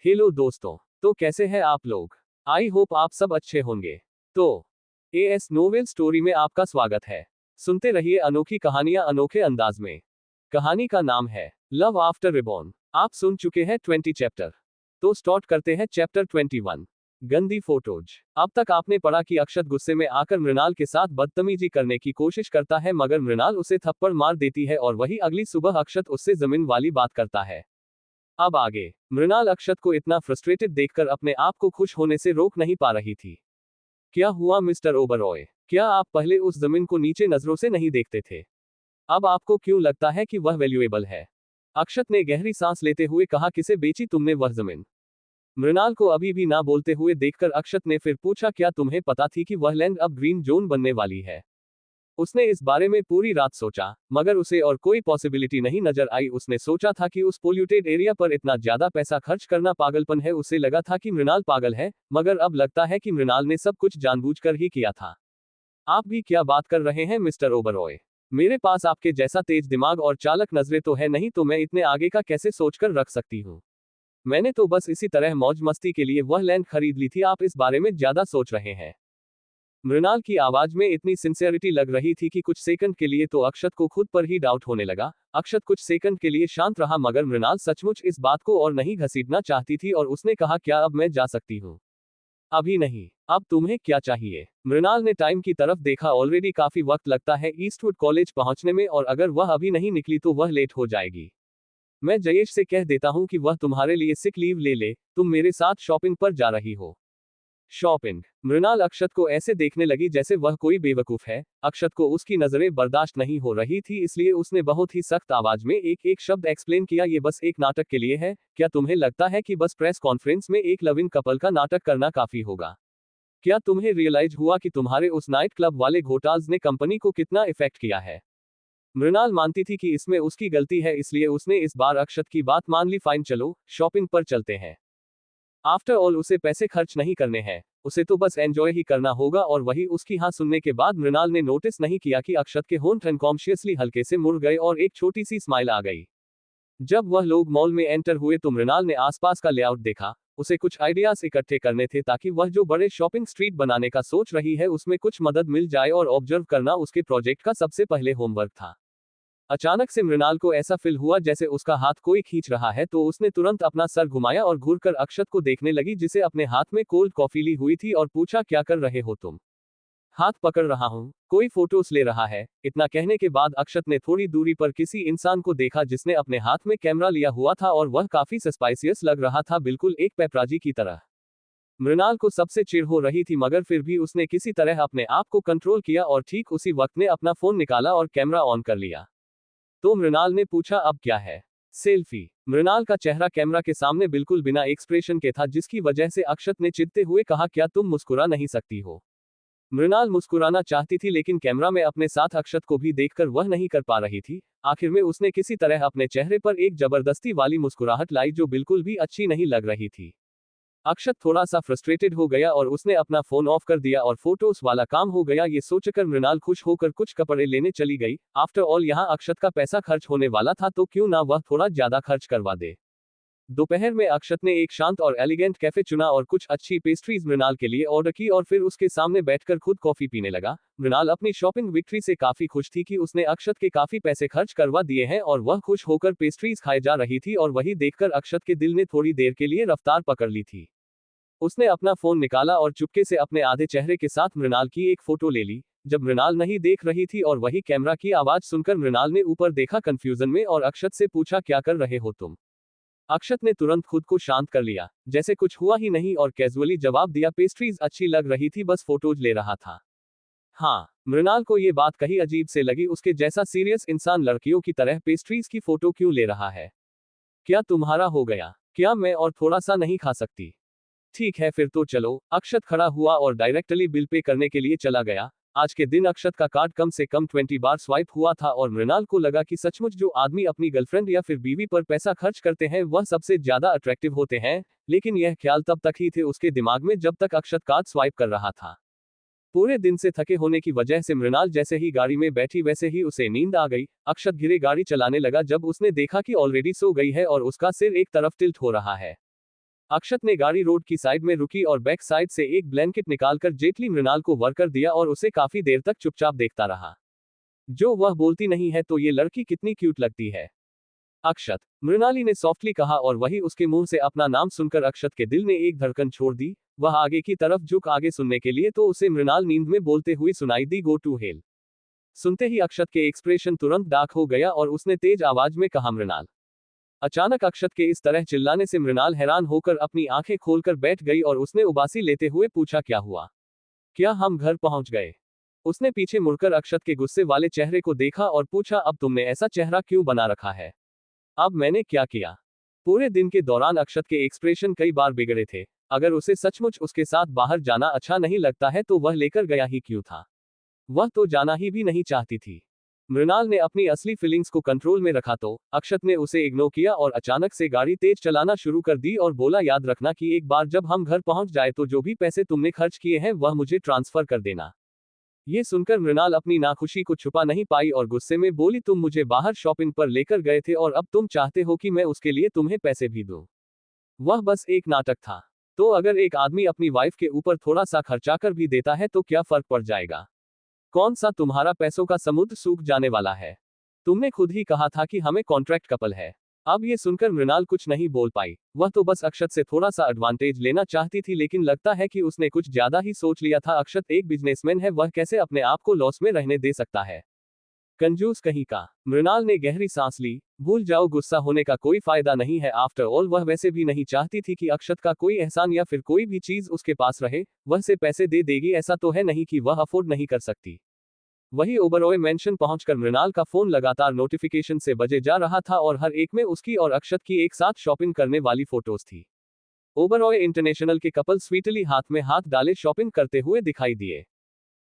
Hello दोस्तों, तो कैसे हैं आप लोग। आई होप आप सब अच्छे होंगे। तो एएस नोवेल स्टोरी में आपका स्वागत है। सुनते रहिए अनोखी कहानियां अनोखे अंदाज में। कहानी का नाम है लव आफ्टर रिबॉर्न। आप सुन चुके हैं 20 चैप्टर, तो स्टार्ट करते हैं चैप्टर 21। गंदी फोटोज। अब तक आपने पढ़ा कि अक्षत गुस्से में आकर मृणाल के साथ बदतमीजी करने की कोशिश करता है, मगर मृणाल उसे थप्पड़ मार देती है और वही अगली सुबह अक्षत उससे जमीन वाली बात करता है। अब आगे मृणाल अक्षत को इतना फ्रस्ट्रेटेड देखकर अपने आप को खुश होने से रोक नहीं पा रही थी। क्या हुआ मिस्टर ओबरॉय, क्या आप पहले उस जमीन को नीचे नजरों से नहीं देखते थे? अब आपको क्यों लगता है कि वह वैल्यूएबल है? अक्षत ने गहरी सांस लेते हुए कहा, किसे बेची तुमने वह जमीन? मृणाल को अभी भी ना बोलते हुए देखकर अक्षत ने फिर पूछा, क्या तुम्हें पता थी कि वह लैंड अब ग्रीन जोन बनने वाली है? उसने इस बारे में पूरी रात सोचा, मगर उसे और कोई पॉसिबिलिटी नहीं नजर आई। उसने सोचा था कि उस पोल्यूटेड एरिया पर इतना ज्यादा पैसा खर्च करना पागलपन है। उसे लगा था कि मृणाल पागल है, मगर अब लगता है कि मृणाल ने सब कुछ जानबूझकर ही किया था। आप भी क्या बात कर रहे हैं मिस्टर ओबरॉय? मेरे पास आपके जैसा तेज दिमाग और चालक नजरें तो है नहीं, तो मैं इतने आगे का कैसे सोचकर रख सकती हूँ? मैंने तो बस इसी तरह मौज मस्ती के लिए वह लैंड खरीद ली थी। आप इस बारे में ज्यादा सोच रहे हैं। मृणाल की आवाज में इतनी सिंसियरिटी लग रही थी कि कुछ सेकंड के लिए तो अक्षत को खुद पर ही डाउट होने लगा। अक्षत कुछ सेकंड के लिए शांत रहा, मगर मृणाल सचमुच इस बात को और नहीं घसीटना चाहती थी और उसने कहा, क्या अब मैं जा सकती हूँ? अभी नहीं। अब तुम्हें क्या चाहिए? मृणाल ने टाइम की तरफ देखा। ऑलरेडी काफी वक्त लगता है ईस्टवुड कॉलेज पहुंचने में, और अगर वह अभी नहीं निकली तो वह लेट हो जाएगी। मैं जयेश से कह देता हूं कि वह तुम्हारे लिए सिक लीव ले ले। तुम मेरे साथ शॉपिंग पर जा रही हो। शॉपिंग? मृणाल अक्षत को ऐसे देखने लगी जैसे वह कोई बेवकूफ है। अक्षत को उसकी नजरें बर्दाश्त नहीं हो रही थी, इसलिए उसने बहुत ही सख्त आवाज में एक एक शब्द एक्सप्लेन किया, ये बस एक नाटक के लिए है। क्या तुम्हें लगता है कि बस प्रेस कॉन्फ्रेंस में एक लव इन कपल का नाटक करना काफी होगा? क्या तुम्हें रियलाइज हुआ कि तुम्हारे उस नाइट क्लब वाले घोटाल्स ने कंपनी को कितना इफेक्ट किया है? मृणाल मानती थी कि इसमें उसकी गलती है, इसलिए उसने इस बार अक्षत की बात मान ली। फाइन, चलो शॉपिंग पर चलते हैं। आफ्टर ऑल उसे पैसे खर्च नहीं करने हैं, उसे तो बस एंजॉय ही करना होगा। और वही उसकी हाँ सुनने के बाद मृणाल ने नोटिस नहीं किया कि अक्षत के होंठ अनकॉन्शियसली हल्के से मुड़ गए और एक छोटी सी स्माइल आ गई। जब वह लोग मॉल में एंटर हुए तो मृणाल ने आसपास का लेआउट देखा। उसे कुछ आइडियाज इकट्ठे करने थे ताकि वह जो बड़े शॉपिंग स्ट्रीट बनाने का सोच रही है उसमें कुछ मदद मिल जाए, और ऑब्जर्व करना उसके प्रोजेक्ट का सबसे पहले होमवर्क था। अचानक से मृणाल को ऐसा फील हुआ जैसे उसका हाथ कोई खींच रहा है, तो उसने तुरंत अपना सर घुमाया और घूरकर अक्षत को देखने लगी, जिसे अपने हाथ में कोल्ड कॉफी ली हुई थी, और पूछा, क्या कर रहे हो तुम? हाथ पकड़ रहा हूं, कोई फोटोस ले रहा है। इतना कहने के बाद अक्षत ने थोड़ी दूरी पर किसी इंसान को देखा जिसने अपने हाथ में कैमरा लिया हुआ था, और वह काफी सस्पाइसियस लग रहा था, बिल्कुल एक पेपराजी की तरह। मृणाल को सबसे चिढ़ हो रही थी, मगर फिर भी उसने किसी तरह अपने आप को कंट्रोल किया और ठीक उसी वक्त ने अपना फोन निकाला और कैमरा ऑन कर लिया। तो मृणाल ने पूछा, अब क्या है? सेल्फी। मृणाल का चेहरा कैमरा के सामने बिल्कुल बिना एक्सप्रेशन के था, जिसकी वजह से अक्षत ने चिढ़ते हुए कहा, क्या तुम मुस्कुरा नहीं सकती हो? मृणाल मुस्कुराना चाहती थी, लेकिन कैमरा में अपने साथ अक्षत को भी देखकर वह नहीं कर पा रही थी। आखिर में उसने किसी तरह अपने चेहरे पर एक जबरदस्ती वाली मुस्कुराहट लाई, जो बिल्कुल भी अच्छी नहीं लग रही थी। अक्षत थोड़ा सा फ्रस्ट्रेटेड हो गया और उसने अपना फोन ऑफ कर दिया और फोटोस वाला काम हो गया। ये सोचकर मृणाल खुश होकर कुछ कपड़े लेने चली गई। आफ्टर ऑल यहाँ अक्षत का पैसा खर्च होने वाला था, तो क्यों ना वह थोड़ा ज्यादा खर्च करवा दे। दोपहर में अक्षत ने एक शांत और एलिगेंट कैफे चुना और कुछ अच्छी पेस्ट्रीज मृणाल के लिए ऑर्डर की, और फिर उसके सामने बैठकर खुद कॉफी पीने लगा। मृणाल अपनी शॉपिंग विक्ट्री से काफी खुश थी कि उसने अक्षत के काफी पैसे खर्च करवा दिए हैं, और वह खुश होकर पेस्ट्रीज खाए जा रही थी, और वही देखकर अक्षत के दिल ने थोड़ी देर के लिए रफ्तार पकड़ ली थी। उसने अपना फोन निकाला और चुपके से अपने आधे चेहरे के साथ मृणाल की एक फोटो ले ली, जब मृणाल नहीं देख रही थी, और वही कैमरा की आवाज सुनकर मृणाल ने ऊपर देखा कंफ्यूजन में और अक्षत से पूछा, क्या कर रहे हो तुम? अक्षत ने तुरंत खुद को शांत कर लिया, जैसे कुछ हुआ ही नहीं, और कैजुअली जवाब दिया, पेस्ट्रीज अच्छी लग रही थी, बस फोटोज ले रहा था। हाँ। मृणाल को ये बात कहीं अजीब से लगी। उसके जैसा सीरियस इंसान लड़कियों की तरह पेस्ट्रीज की फोटो क्यों ले रहा है? क्या तुम्हारा हो गया? क्या मैं और थोड़ा सा नहीं खा सकती? ठीक है फिर तो चलो। अक्षत खड़ा हुआ और डायरेक्टली बिल पे करने के लिए चला गया। आज के दिन अक्षत का कार्ड कम से कम 20 बार स्वाइप हुआ था, और मृणाल को लगा कि सचमुच जो आदमी अपनी गर्लफ्रेंड या फिर बीवी पर पैसा खर्च करते हैं वह सबसे ज्यादा अट्रैक्टिव होते हैं। लेकिन यह ख्याल तब तक ही थे उसके दिमाग में जब तक अक्षत कार्ड स्वाइप कर रहा था। पूरे दिन से थके होने की वजह से मृणाल जैसे ही गाड़ी में बैठी वैसे ही उसे नींद आ गई। अक्षत धीरे गाड़ी चलाने लगा जब उसने देखा कि ऑलरेडी सो गई है और उसका सिर एक तरफ टिल्ट हो रहा है। अक्षत ने गाड़ी रोड की साइड में रुकी और बैक साइड से एक ब्लैंकेट निकालकर जेटली मृणाल को वर्कर दिया और उसे काफी देर तक चुपचाप देखता रहा। जो वह बोलती नहीं है तो ये लड़की कितनी क्यूट लगती है। अक्षत, मृणाली ने सॉफ्टली कहा और वही उसके मुंह से अपना नाम सुनकर अक्षत के दिल ने एक धड़कन छोड़ दी। वह आगे की तरफ झुक आगे सुनने के लिए तो उसे मृणाल नींद में बोलते हुए सुनाई दी, गो टू हेल। सुनते ही अक्षत के एक्सप्रेशन तुरंत डार्क हो गया और उसने तेज आवाज में कहा, मृणाल। अचानक अक्षत के इस तरह चिल्लाने से मृणाल हैरान होकर अपनी आंखें खोलकर बैठ गई और उसने उबासी लेते हुए पूछा, क्या हुआ? क्या हम घर पहुंच गए? उसने पीछे मुड़कर अक्षत के गुस्से वाले चेहरे को देखा और पूछा, अब तुमने ऐसा चेहरा क्यों बना रखा है? अब मैंने क्या किया? पूरे दिन के दौरान अक्षत के एक्सप्रेशन कई बार बिगड़े थे। अगर उसे सचमुच उसके साथ बाहर जाना अच्छा नहीं लगता है तो वह लेकर गया ही क्यों था? वह तो जाना ही भी नहीं चाहती थी। मृणाल ने अपनी असली फीलिंग्स को कंट्रोल में रखा तो अक्षत ने उसे इग्नोर किया और अचानक से गाड़ी तेज चलाना शुरू कर दी और बोला, याद रखना कि एक बार जब हम घर पहुंच जाए तो जो भी पैसे तुमने खर्च किए हैं वह मुझे ट्रांसफर कर देना। ये सुनकर मृणाल अपनी नाखुशी को छुपा नहीं पाई और गुस्से में बोली, तुम मुझे बाहर शॉपिंग पर लेकर गए थे और अब तुम चाहते हो कि मैं उसके लिए तुम्हें पैसे भी दूं? वह बस एक नाटक था। तो अगर एक आदमी अपनी वाइफ के ऊपर थोड़ा सा खर्चा कर भी देता है तो क्या फर्क पड़ जाएगा? कौन सा तुम्हारा पैसों का समुद्र सूख जाने वाला है? तुमने खुद ही कहा था कि हमें कॉन्ट्रैक्ट कपल है। अब ये सुनकर मृणाल कुछ नहीं बोल पाई। वह तो बस अक्षत से थोड़ा सा एडवांटेज लेना चाहती थी, लेकिन लगता है कि उसने कुछ ज्यादा ही सोच लिया था। अक्षत एक बिजनेसमैन है, वह कैसे अपने आप को लॉस में रहने दे सकता है? कंजूस कहीं का। मृणाल ने गहरी सांस ली। भूल जाओ, गुस्सा होने का कोई फायदा नहीं है। आफ्टर ऑल वह वैसे भी नहीं चाहती थी कि अक्षत का कोई एहसान या फिर कोई भी चीज उसके पास रहे। वह से पैसे दे देगी, ऐसा तो है नहीं कि वह अफोर्ड नहीं कर सकती। वही ओबरॉय मेंशन पहुंचकर मृणाल का फोन लगातार नोटिफिकेशन से बजे जा रहा था और हर एक में उसकी और अक्षत की एक साथ शॉपिंग करने वाली फोटोज थी। ओबरॉय इंटरनेशनल के कपल स्वीटली हाथ में हाथ डाले शॉपिंग करते हुए दिखाई दिए।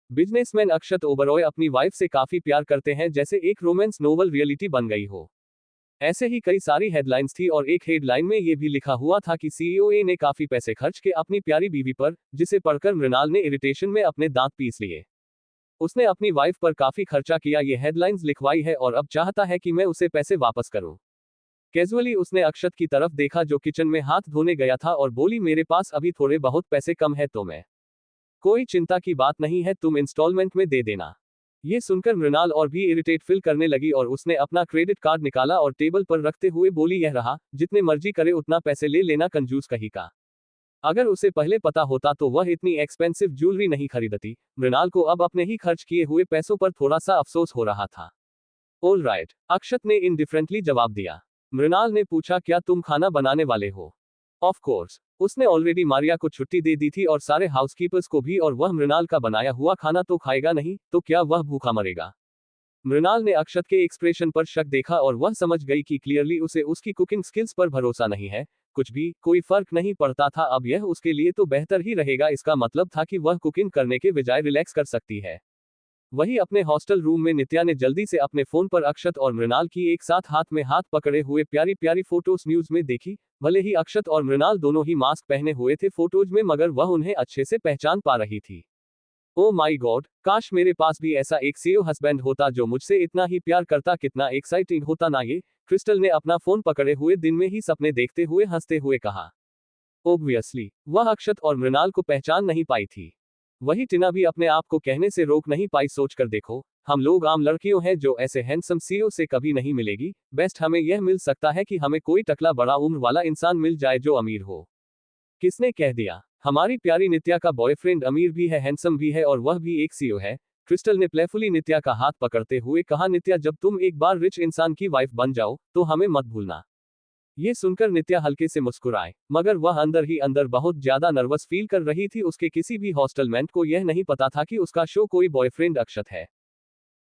बिजनेसमैन अक्षत ओबरॉय अपनी वाइफ से काफी प्यार करते हैं, जैसे एक रोमांस नोवेल रियलिटी बन गई हो। ऐसे ही कई सारी हेडलाइंस थी और एक हेडलाइन में यह भी लिखा हुआ था कि सीईओ ने काफी पैसे खर्च के अपनी प्यारी बीवी पर, जिसे पढ़कर मृणाल ने इरिटेशन में अपने दांत पीस लिए। उसने अपनी वाइफ पर काफी खर्चा किया, ये हेडलाइंस लिखवाई है और अब चाहता है कि मैं उसे पैसे वापस करूं। कैजुअली उसने अक्षत की तरफ देखा जो किचन में हाथ धोने गया था और बोली, मेरे पास अभी थोड़े बहुत पैसे कम है तो मैं। कोई चिंता की बात नहीं है, तुम इंस्टॉलमेंट में दे देना। ये सुनकर मृणाल और भी इरिटेट फील करने लगी और उसने अपना क्रेडिट कार्ड निकाला और टेबल पर रखते हुए बोली, यह रहा, जितने मर्जी करे उतना पैसे ले लेना, कंजूस कहीं का। अगर उसे पहले पता होता तो वह इतनी एक्सपेंसिव ज्वेलरी नहीं खरीदती। मृणाल को अब अपने ही खर्च किए हुए पैसों पर थोड़ा सा अफसोस हो रहा था। ऑल राइट, अक्षत ने इनडिफरेंटली जवाब दिया। मृणाल ने पूछा, क्या तुम खाना बनाने वाले हो? Of course. उसने ऑलरेडी मारिया को छुट्टी दे दी थी और सारे हाउसकीपर्स को भी, और वह मृणाल का बनाया हुआ खाना तो खाएगा नहीं, तो क्या वह भूखा मरेगा? मृणाल ने अक्षत के एक्सप्रेशन पर शक देखा और वह समझ गई कि क्लियरली उसे उसकी कुकिंग स्किल्स पर भरोसा नहीं है। कुछ भी, कोई फर्क नहीं पड़ता था, अब यह उसके लिए तो बेहतर ही रहेगा। इसका मतलब था कि वह कुकिंग करने के बजाय रिलैक्स कर सकती है। वही अपने हॉस्टल रूम में नित्या ने जल्दी से अपने फोन पर अक्षत और मृणाल की एक साथ हाथ में हाथ पकड़े हुए प्यारी प्यारी फोटोज न्यूज में देखी। भले ही अक्षत और मृणाल दोनों ही मास्क पहने हुए थे फोटोज में, मगर वह उन्हें अच्छे से पहचान पा रही थी। ओ माई गॉड, काश मेरे पास भी ऐसा एक सीईओ हस्बैंड होता जो मुझसे इतना ही प्यार करता। कितना एक्साइटिंग होता ना ये। क्रिस्टल ने अपना फोन पकड़े हुए दिन में ही सपने देखते हुए हंसते हुए कहा। ऑब्वियसली वह अक्षत और मृणाल को पहचान नहीं पाई थी। वही टिना भी अपने आप को कहने से रोक नहीं पाई, सोचकर देखो, हम लोग आम लड़कियों हैं जो ऐसे हैंडसम सीईओ से कभी नहीं मिलेगी। बेस्ट हमें यह मिल सकता है कि हमें कोई टकला बड़ा उम्र वाला इंसान मिल जाए जो अमीर हो। किसने कह दिया? हमारी प्यारी नित्या का बॉयफ्रेंड अमीर भी है, हैंडसम भी है और वह भी एक सीईओ है। क्रिस्टल ने प्लेफुली नित्या का हाथ पकड़ते हुए कहा। नित्या, जब तुम एक बार रिच इंसान की वाइफ बन जाओ तो हमें मत भूलना। ये सुनकर नित्या हल्के से मुस्कुराए, मगर वह अंदर ही अंदर बहुत ज्यादा नर्वस फील कर रही थी। उसके किसी भी हॉस्टलमेट को यह नहीं पता था कि उसका शो कोई बॉयफ्रेंड अक्षत है।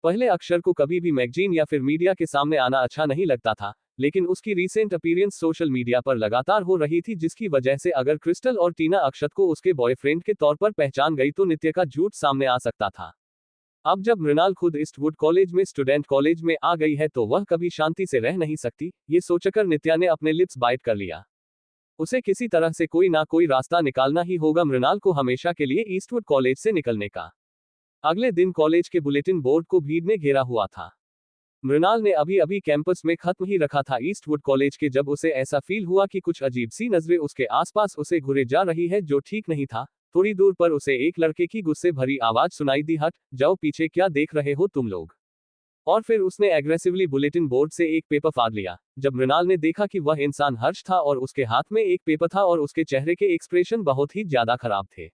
पहले अक्षर को कभी भी मैगजीन या फिर मीडिया के सामने आना अच्छा नहीं लगता था, लेकिन उसकी रीसेंट अपीयरेंस सोशल मीडिया पर लगातार हो रही थी, जिसकी वजह से अगर क्रिस्टल और टीना अक्षत को उसके बॉयफ्रेंड के तौर पर पहचान गई तो नित्या का झूठ सामने आ सकता था। अब जब मृणाल खुद ईस्टवुड कॉलेज में स्टूडेंट कॉलेज में आ गई है तो वह कभी शांति से रह नहीं सकती। ये सोचकर नित्या ने अपने लिप्स बाइट कर लिया। उसे किसी तरह से कोई ना कोई रास्ता निकालना ही होगा मृणाल को हमेशा के लिए ईस्टवुड कॉलेज से निकलने का। अगले दिन कॉलेज के बुलेटिन बोर्ड को भीड़ ने घेरा हुआ था। मृणाल ने अभी अभी कैंपस में खत्म ही रखा था ईस्टवुड कॉलेज के, जब उसे ऐसा फील हुआ कि कुछ अजीब सी नजरें उसके आसपास उसे घुरे जा रही है, जो ठीक नहीं था। थोड़ी दूर पर उसे एक लड़के की गुस्से भरी आवाज सुनाई दी, हट जाओ पीछे, क्या देख रहे हो तुम लोग। और फिर उसने एग्रेसिवली बुलेटिन बोर्ड से एक पेपर फाड़ लिया। जब मृणाल ने देखा कि वह इंसान हर्ष था और उसके हाथ में एक पेपर था और उसके चेहरे के एक्सप्रेशन बहुत ही ज्यादा खराब थे।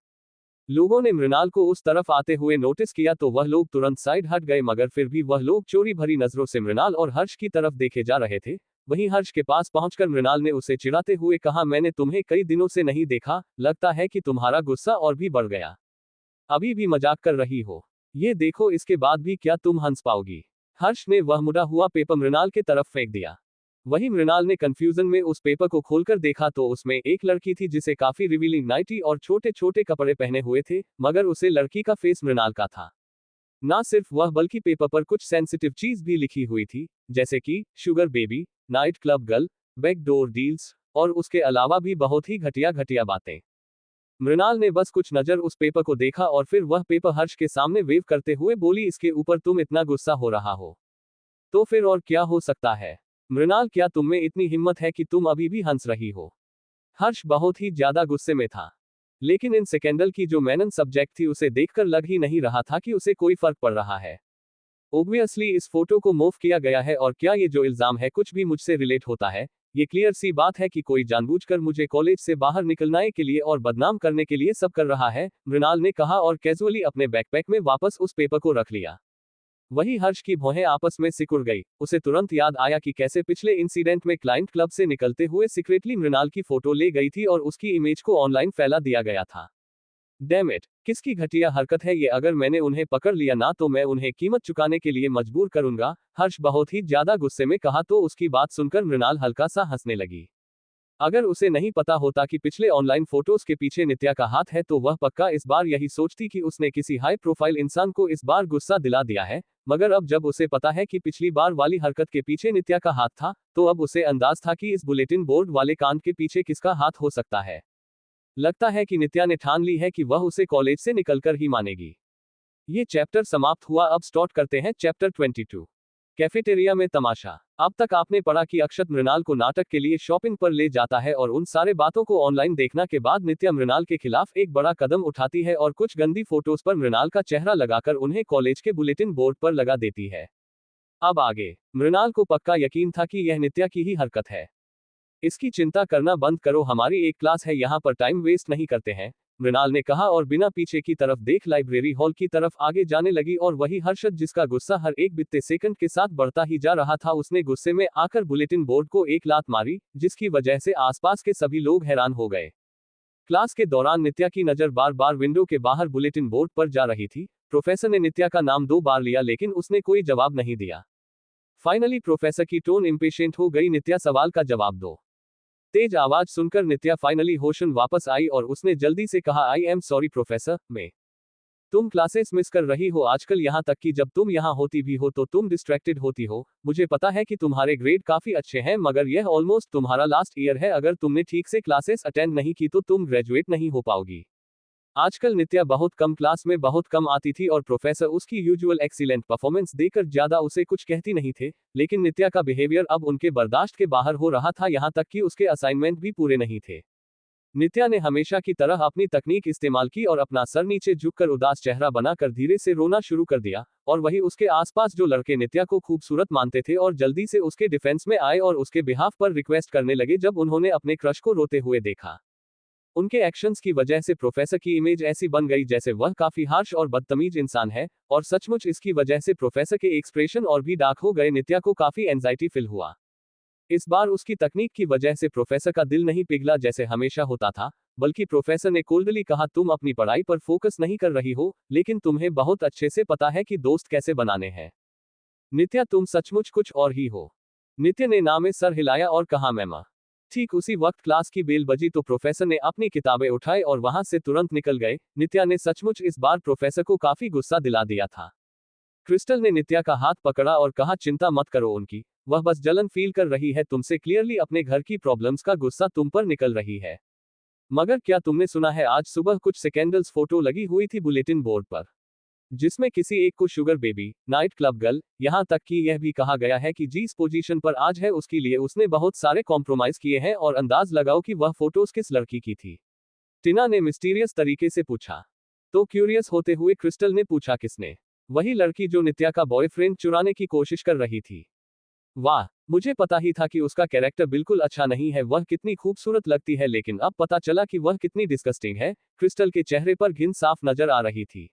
लोगों ने मृणाल को उस तरफ आते हुए नोटिस किया तो वह लोग तुरंत साइड हट गए, मगर फिर भी वह लोग चोरी भरी नजरों से मृणाल और हर्ष की तरफ देखे जा रहे थे। वहीं हर्ष के पास पहुंचकर मृणाल ने उसे चिढ़ाते हुए कहा, मैंने तुम्हें कई दिनों से नहीं देखा, लगता है कि तुम्हारा गुस्सा और भी बढ़ गया। अभी भी मजाक कर रही हो? ये देखो, इसके बाद भी क्या तुम हंस पाओगी? हर्ष ने वह मुड़ा हुआ पेपर मृणाल के तरफ फेंक दिया। वही मृणाल ने कंफ्यूजन में उस पेपर को खोलकर देखा तो उसमें एक लड़की थी जिसे काफी रिवीलिंग नाइटी और छोटे छोटे कपड़े पहने हुए थे, मगर उसे लड़की का फेस मृणाल का था। ना सिर्फ वह बल्कि पेपर पर कुछ सेंसिटिव चीज भी लिखी हुई थी, जैसे कि sugar baby, night club girl, backdoor deals, और उसके अलावा भी बहुत ही घटिया घटिया बातें। मृणाल ने बस कुछ नजर उस पेपर को देखा और फिर वह पेपर हर्ष के सामने वेव करते हुए बोली, इसके ऊपर तुम इतना गुस्सा हो रहा हो तो फिर और क्या हो सकता है? मृणाल, क्या तुम में इतनी हिम्मत है कि तुम अभी भी हंस रही हो? हर्ष बहुत ही ज्यादा गुस्से में था, लेकिन इन सेकेंडल की जो मेनन सब्जेक्ट थी उसे देखकर लग ही नहीं रहा था कि उसे कोई फर्क पड़ रहा है। ओब्वियसली इस फोटो को मूव किया गया है, और क्या ये जो इल्जाम है कुछ भी मुझसे रिलेट होता है? ये क्लियर सी बात है कि कोई जानबूझकर मुझे कॉलेज से बाहर निकलने के लिए और बदनाम करने के लिए सब कर रहा है, मृणाल ने कहा और कैजुअली अपने बैकपैक में वापस उस पेपर को रख लिया। वही हर्ष की भौहें आपस में सिकुड़ गई। उसे तुरंत याद आया कि कैसे पिछले इंसिडेंट में क्लाइंट क्लब से निकलते हुए सीक्रेटली मृणाल की फोटो ले गई थी और उसकी इमेज को ऑनलाइन फैला दिया गया था। डैम इट, किसकी घटिया हरकत है ये, अगर मैंने उन्हें पकड़ लिया ना तो मैं उन्हें कीमत चुकाने के लिए मजबूर करूंगा, हर्ष बहुत ही ज्यादा गुस्से में कहा तो उसकी बात सुनकर मृणाल हल्का सा हंसने लगी। अगर उसे नहीं पता होता कि पिछले ऑनलाइन फोटोज के पीछे नित्या का हाथ है तो वह पक्का इस बार यही सोचती कि उसने किसी हाई प्रोफाइल इंसान को इस बार गुस्सा दिला दिया है, मगर अब जब उसे पता है कि पिछली बार वाली हरकत के पीछे नित्या का हाथ था, तो अब उसे अंदाज था कि इस बुलेटिन बोर्ड वाले कांड के पीछे किसका हाथ हो सकता है। लगता है कि नित्या ने ठान ली है कि वह उसे कॉलेज से निकलकर ही मानेगी। ये चैप्टर समाप्त हुआ, अब स्टार्ट करते हैं चैप्टर 22। कैफेटेरिया में तमाशा। अब तक आपने पढ़ा कि अक्षत मृणाल को नाटक के लिए शॉपिंग पर ले जाता है और उन सारे बातों को ऑनलाइन देखना के बाद नित्या मृणाल के खिलाफ एक बड़ा कदम उठाती है और कुछ गंदी फोटोज पर मृणाल का चेहरा लगाकर उन्हें कॉलेज के बुलेटिन बोर्ड पर लगा देती है। अब आगे, मृणाल को पक्का यकीन था कि यह नित्या की ही हरकत है। इसकी चिंता करना बंद करो, हमारी एक क्लास है, यहाँ पर टाइम वेस्ट नहीं करते हैं, मृणाल ने कहा और बिना पीछे की तरफ देख लाइब्रेरी हॉल की तरफ आगे जाने लगी। और वही हर्षद, जिसका गुस्सा हर एक बीतते सेकंड के साथ बढ़ता ही जा रहा था, उसने गुस्से में आकर बुलेटिन बोर्ड को एक लात मारी, जिसकी वजह से आसपास के सभी लोग हैरान हो गए। क्लास के दौरान नित्या की नजर बार बार विंडो के बाहर बुलेटिन बोर्ड पर जा रही थी। प्रोफेसर ने नित्या का नाम 2 बार लिया लेकिन उसने कोई जवाब नहीं दिया। फाइनली प्रोफेसर की टोन इम्पेशेंट हो गई, नित्या सवाल का जवाब दो। तेज आवाज सुनकर नित्या फाइनली होशन वापस आई और उसने जल्दी से कहा, आई एम सॉरी प्रोफेसर, मैं तुम क्लासेस मिस कर रही हो आजकल, यहाँ तक कि जब तुम यहाँ होती भी हो तो तुम डिस्ट्रैक्टेड होती हो। मुझे पता है कि तुम्हारे ग्रेड काफी अच्छे हैं, मगर यह ऑलमोस्ट तुम्हारा लास्ट ईयर है, अगर तुमने ठीक से क्लासेस अटेंड नहीं की तो तुम ग्रेजुएट नहीं हो पाओगी। आजकल नित्या बहुत कम क्लास में बहुत कम आती थी और प्रोफेसर उसकी यूजुअल एक्सीलेंट परफॉर्मेंस देकर ज्यादा उसे कुछ कहती नहीं थे, लेकिन नित्या का बिहेवियर अब उनके बर्दाश्त के बाहर हो रहा था, यहाँ तक कि उसके असाइनमेंट भी पूरे नहीं थे। नित्या ने हमेशा की तरह अपनी तकनीक इस्तेमाल की और अपना सर नीचे झुककर उदास चेहरा बनाकर धीरे से रोना शुरू कर दिया। और वही उसके आसपास जो लड़के नित्या को खूबसूरत मानते थे और जल्दी से उसके डिफेंस में आए और उसके बिहाफ पर रिक्वेस्ट करने लगे जब उन्होंने अपने क्रश को रोते हुए देखा। उनके एक्शंस की वजह से प्रोफेसर की इमेज ऐसी बन गई जैसे वह काफी हार्श और बदतमीज इंसान है, और सचमुच इसकी वजह से प्रोफेसर के एक्सप्रेशन और भी डार्क हो गए। नित्या को काफी एंजाइटी फील हुआ। इस बार उसकी तकनीक की वजह से प्रोफेसर का दिल नहीं पिघला जैसे हमेशा होता था, बल्कि प्रोफेसर ने कोल्डली कहा, तुम अपनी पढ़ाई पर फोकस नहीं कर रही हो, लेकिन तुम्हें बहुत अच्छे से पता है कि दोस्त कैसे बनाने हैं। नित्या, तुम सचमुच कुछ और ही हो। नित्या ने ना में सर हिलाया और कहा, मैमा। ठीक उसी वक्त क्लास की बेल बजी तो प्रोफेसर ने अपनी किताबें उठाई और वहां से तुरंत निकल गए। नित्या ने सचमुच इस बार प्रोफेसर को काफी गुस्सा दिला दिया था। क्रिस्टल ने नित्या का हाथ पकड़ा और कहा, चिंता मत करो उनकी, वह बस जलन फील कर रही है तुमसे, क्लियरली अपने घर की प्रॉब्लम्स का गुस्सा तुम पर निकल रही है। मगर क्या तुमने सुना है आज सुबह कुछ स्कैंडल्स फोटो लगी हुई थी बुलेटिन बोर्ड पर? जिसमें किसी एक को sugar baby, night club girl, यहाँ तक कि यह भी कहा गया है कि जिस पोजीशन पर आज है उसके लिए उसने बहुत सारे कॉम्प्रोमाइज किए हैं। और अंदाज लगाओ कि वह फोटोज किस लड़की की थी? टिना ने मिस्टीरियस तरीके से पूछा। तो क्यूरियस होते हुए क्रिस्टल ने पूछा, किसने? वही लड़की जो नित्या का बॉयफ्रेंड चुराने की कोशिश कर रही थी। वाह, मुझे पता ही था कि उसका कैरेक्टर बिल्कुल अच्छा नहीं है। वह कितनी खूबसूरत लगती है, लेकिन अब पता चला कि वह कितनी डिस्गस्टिंग है। क्रिस्टल के चेहरे पर घिन साफ नजर आ रही थी।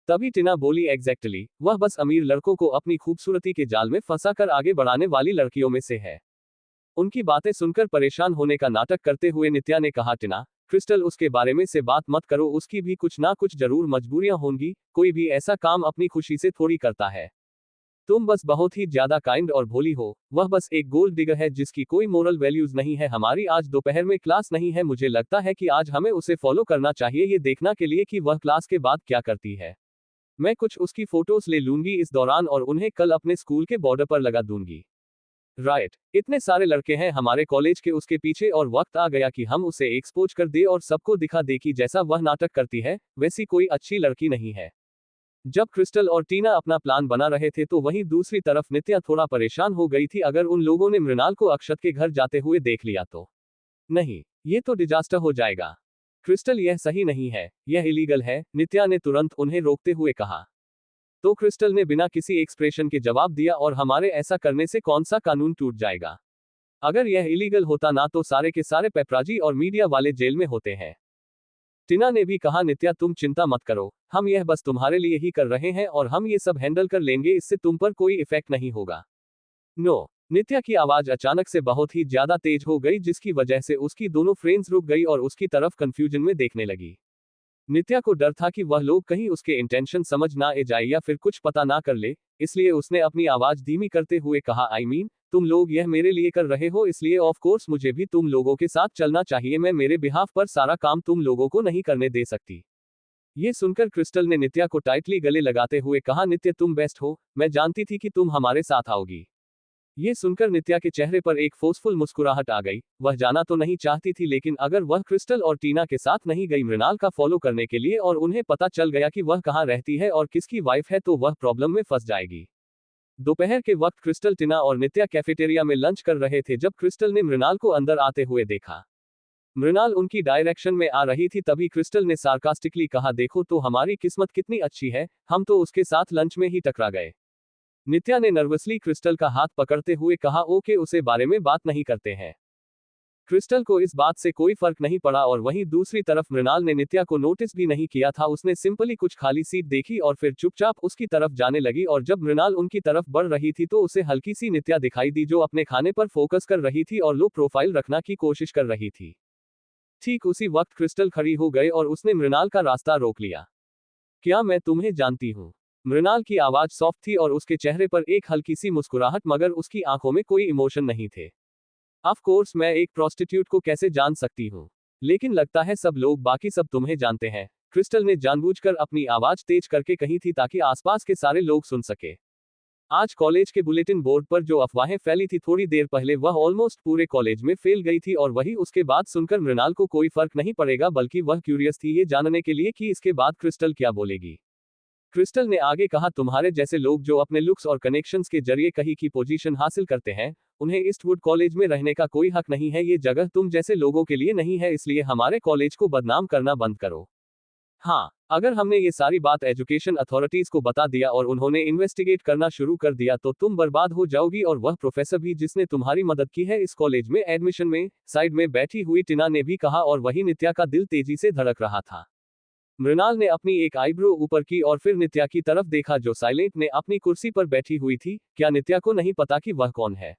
तभी टिना बोली, एग्जैक्टली, वह बस अमीर लड़कों को अपनी खूबसूरती के जाल में फंसाकर आगे बढ़ाने वाली लड़कियों में से है। उनकी बातें सुनकर परेशान होने का नाटक करते हुए नित्या ने कहा, टिना, क्रिस्टल उसके बारे में से बात मत करो, उसकी भी कुछ ना कुछ जरूर मजबूरियां होंगी। कोई भी ऐसा काम अपनी खुशी से थोड़ी करता है। तुम बस बहुत ही ज्यादा काइंड और भोली हो। वह बस एक गोल्ड डिगर है जिसकी कोई मोरल वैल्यूज नहीं है। हमारी आज दोपहर में क्लास नहीं है। मुझे लगता है कि आज हमें उसे फॉलो करना चाहिए, ये देखना के लिए कि वह क्लास के बाद क्या करती है। मैं कुछ उसकी फोटोज ले लूंगी इस दौरान और उन्हें कल अपने स्कूल के बॉर्डर पर लगा दूंगी। राइट, इतने सारे लड़के हैं हमारे कॉलेज के उसके पीछे और वक्त आ गया कि हम उसे एक्सपोज कर दे और सबको दिखा दे कि जैसा वह नाटक करती है वैसी कोई अच्छी लड़की नहीं है। जब क्रिस्टल और टीना अपना प्लान बना रहे थे तो वहीं दूसरी तरफ नित्या थोड़ा परेशान हो गई थी। अगर उन लोगों ने मृणाल को अक्षत के घर जाते हुए देख लिया तो? नहीं, ये तो डिजास्टर हो जाएगा। क्रिस्टल, यह सही नहीं है, यह इलीगल है, नित्या ने तुरंत उन्हें रोकते हुए कहा। तो क्रिस्टल ने बिना किसी एक्सप्रेशन के जवाब दिया, और हमारे ऐसा करने से कौन सा कानून टूट जाएगा? अगर यह इलीगल होता ना तो सारे के सारे पेपराजी और मीडिया वाले जेल में होते हैं। टिना ने भी कहा, नित्या तुम चिंता मत करो, हम यह बस तुम्हारे लिए ही कर रहे हैं और हम ये सब हैंडल कर लेंगे, इससे तुम पर कोई इफेक्ट नहीं होगा। नो। नित्या की आवाज अचानक से बहुत ही ज्यादा तेज हो गई जिसकी वजह से उसकी दोनों फ्रेंड्स रुक गई और उसकी तरफ कंफ्यूजन में देखने लगी। नित्या को डर था कि वह लोग कहीं उसके इंटेंशन समझ ना आ जाए या फिर कुछ पता ना कर ले, इसलिए उसने अपनी आवाज धीमी करते हुए कहा, आई मीन, तुम लोग यह मेरे लिए कर रहे हो, इसलिए ऑफ कोर्स मुझे भी तुम लोगों के साथ चलना चाहिए। मैं मेरे बिहाफ पर सारा काम तुम लोगों को नहीं करने दे सकती। ये सुनकर क्रिस्टल ने नित्या को टाइटली गले लगाते हुए कहा, नित्या तुम बेस्ट हो, मैं जानती थी कि तुम हमारे साथ आओगी। ये सुनकर नित्या के चेहरे पर एक फोर्सफुल मुस्कुराहट आ गई। वह जाना तो नहीं चाहती थी, लेकिन अगर वह क्रिस्टल और टीना के साथ नहीं गई मृणाल का फॉलो करने के लिए और उन्हें पता चल गया कि वह कहाँ रहती है और किसकी वाइफ है तो वह प्रॉब्लम में फंस जाएगी। दोपहर के वक्त क्रिस्टल, टिना और नित्या कैफेटेरिया में लंच कर रहे थे जब क्रिस्टल ने मृणाल को अंदर आते हुए देखा। मृणाल उनकी डायरेक्शन में आ रही थी। तभी क्रिस्टल ने सार्कास्टिकली कहा, देखो तो हमारी किस्मत कितनी अच्छी है, हम तो उसके साथ लंच में ही टकरा गए। नित्या ने नर्वसली क्रिस्टल का हाथ पकड़ते हुए कहा, ओके, उसे बारे में बात नहीं करते हैं। क्रिस्टल को इस बात से कोई फर्क नहीं पड़ा और वहीं दूसरी तरफ मृणाल ने नित्या को नोटिस भी नहीं किया था। उसने सिंपली कुछ खाली सीट देखी और फिर चुपचाप उसकी तरफ जाने लगी और जब मृणाल उनकी तरफ बढ़ रही थी तो उसे हल्की सी नित्या दिखाई दी जो अपने खाने पर फोकस कर रही थी और लो प्रोफाइल रखना की कोशिश कर रही थी। ठीक उसी वक्त क्रिस्टल खड़ी हो गई और उसने मृणाल का रास्ता रोक लिया। क्या मैं तुम्हें जानती हूँ? मृणाल की आवाज सॉफ्ट थी और उसके चेहरे पर एक हल्की सी मुस्कुराहट, मगर उसकी आंखों में कोई इमोशन नहीं थे। ऑफ कोर्स, मैं एक प्रोस्टिट्यूट को कैसे जान सकती हूँ? लेकिन लगता है सब लोग बाकी सब तुम्हें जानते हैं। क्रिस्टल ने जानबूझकर अपनी आवाज तेज करके कही थी ताकि आसपास के सारे लोग सुन सके। आज कॉलेज के बुलेटिन बोर्ड पर जो अफवाहें फैली थी थोड़ी देर पहले, वह ऑलमोस्ट पूरे कॉलेज में फैल गई थी और वही उसके बाद सुनकर मृणाल को कोई फर्क नहीं पड़ेगा, बल्कि वह क्यूरियस थी ये जानने के लिए कि इसके बाद क्रिस्टल क्या बोलेगी। क्रिस्टल ने आगे कहा, तुम्हारे जैसे लोग जो अपने लुक्स और कनेक्शंस के जरिए कहीं की पोजीशन हासिल करते हैं, उन्हें ईस्टवुड कॉलेज में रहने का कोई हक नहीं है। ये जगह तुम जैसे लोगों के लिए नहीं है, इसलिए हमारे कॉलेज को बदनाम करना बंद करो। हाँ, अगर हमने ये सारी बात एजुकेशन अथॉरिटीज को बता दिया और उन्होंने इन्वेस्टिगेट करना शुरू कर दिया तो तुम बर्बाद हो जाओगी, और वह प्रोफेसर भी जिसने तुम्हारी मदद की है इस कॉलेज में एडमिशन में। साइड में बैठी हुई टिना ने भी कहा, और वही नित्या का दिल तेजी से धड़क रहा था। मृणाल ने अपनी एक आईब्रो ऊपर की और फिर नित्या की तरफ देखा जो साइलेंट ने अपनी कुर्सी पर बैठी हुई थी। क्या नित्या को नहीं पता कि वह कौन है?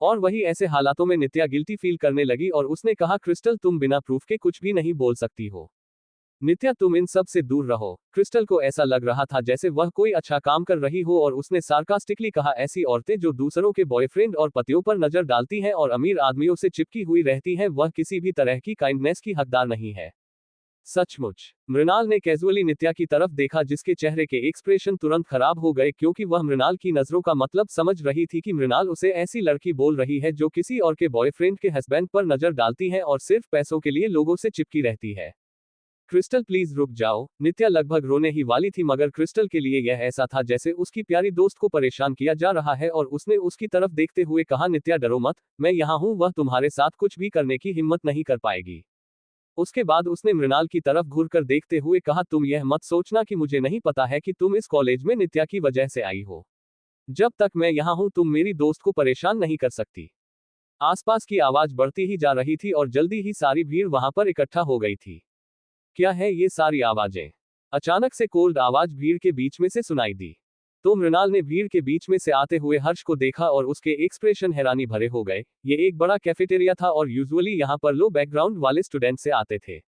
और वही ऐसे हालातों में नित्या गिल्टी फील करने लगी और उसने कहा, क्रिस्टल तुम बिना प्रूफ के कुछ भी नहीं बोल सकती हो। नित्या तुम इन सब से दूर रहो। क्रिस्टल को ऐसा लग रहा था जैसे वह कोई अच्छा काम कर रही हो और उसने सार्कास्टिकली कहा, ऐसी औरतें जो दूसरों के बॉयफ्रेंड और पतियों पर नजर डालती हैं और अमीर आदमियों से चिपकी हुई रहती हैं, वह किसी भी तरह की काइंडनेस की हकदार नहीं है। सचमुच। मृणाल ने कैजुअली नित्या की तरफ देखा जिसके चेहरे के एक्सप्रेशन तुरंत खराब हो गए क्योंकि वह मृणाल की नजरों का मतलब समझ रही थी कि मृणाल उसे ऐसी लड़की बोल रही है जो किसी और के बॉयफ्रेंड के हस्बैंड पर नजर डालती है और सिर्फ पैसों के लिए लोगों से चिपकी रहती है। क्रिस्टल प्लीज रुक जाओ। नित्या लगभग रोने ही वाली थी, मगर क्रिस्टल के लिए यह ऐसा था जैसे उसकी प्यारी दोस्त को परेशान किया जा रहा है, और उसने उसकी तरफ देखते हुए कहा, नित्या डरो मत, मैं यहाँ हूँ, वह तुम्हारे साथ कुछ भी करने की हिम्मत नहीं कर पाएगी। उसके बाद उसने मृणाल की तरफ घूरकर देखते हुए कहा, तुम यह मत सोचना कि मुझे नहीं पता है कि तुम इस कॉलेज में नित्या की वजह से आई हो। जब तक मैं यहाँ हूँ तुम मेरी दोस्त को परेशान नहीं कर सकती। आसपास की आवाज बढ़ती ही जा रही थी और जल्दी ही सारी भीड़ वहां पर इकट्ठा हो गई थी। क्या है ये सारी आवाजें? अचानक से कोल्ड आवाज भीड़ के बीच में से सुनाई दी। तो मृणाल ने भीड़ के बीच में से आते हुए हर्ष को देखा और उसके एक्सप्रेशन हैरानी भरे हो गए। ये एक बड़ा कैफेटेरिया था और यूजुअली यहाँ पर लो बैकग्राउंड वाले स्टूडेंट से आते थे।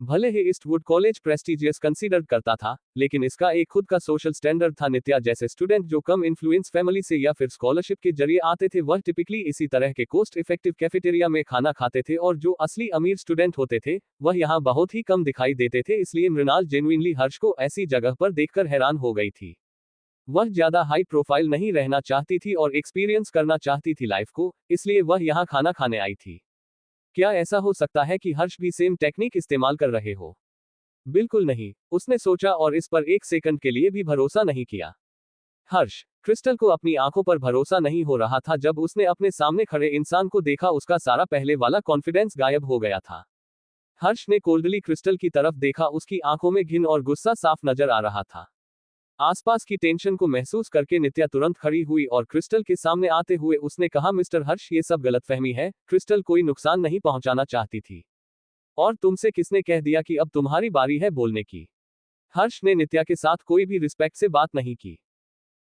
भले ही ईस्टवुड कॉलेज प्रेस्टिजियस कंसीडर करता था, लेकिन इसका एक खुद का सोशल स्टैंडर्ड था। नित्या जैसे स्टूडेंट जो कम इन्फ्लुएंस फैमिली से या फिर स्कॉलरशिप के जरिए आते थे, वह टिपिकली इसी तरह के कोस्ट इफेक्टिव कैफेटेरिया में खाना खाते थे, और जो असली अमीर स्टूडेंट होते थे वह यहाँ बहुत ही कम दिखाई देते थे। इसलिए मृणाल जेन्युइनली हर्ष को ऐसी जगह पर देखकर हैरान हो गई थी। वह ज्यादा हाई प्रोफाइल नहीं रहना चाहती थी और एक्सपीरियंस करना चाहती थी लाइफ को, इसलिए वह यहाँ खाना खाने आई थी। क्या ऐसा हो सकता है कि हर्ष भी सेम टेक्निक इस्तेमाल कर रहे हो? बिल्कुल नहीं, उसने सोचा और इस पर एक सेकंड के लिए भी भरोसा नहीं किया। हर्ष, क्रिस्टल को अपनी आंखों पर भरोसा नहीं हो रहा था। जब उसने अपने सामने खड़े इंसान को देखा, उसका सारा पहले वाला कॉन्फिडेंस गायब हो गया था। हर्ष ने कोल्डली क्रिस्टल की तरफ देखा, उसकी आंखों में घिन और गुस्सा साफ नजर आ रहा था। आसपास की टेंशन को महसूस करके नित्या तुरंत खड़ी हुई और क्रिस्टल के सामने आते हुए उसने कहा, मिस्टर हर्ष, ये सब गलतफहमी है, क्रिस्टल कोई नुकसान नहीं पहुंचाना चाहती थी। और तुमसे किसने कह दिया कि अब तुम्हारी बारी है बोलने की? हर्ष ने नित्या के साथ कोई भी रिस्पेक्ट से बात नहीं की।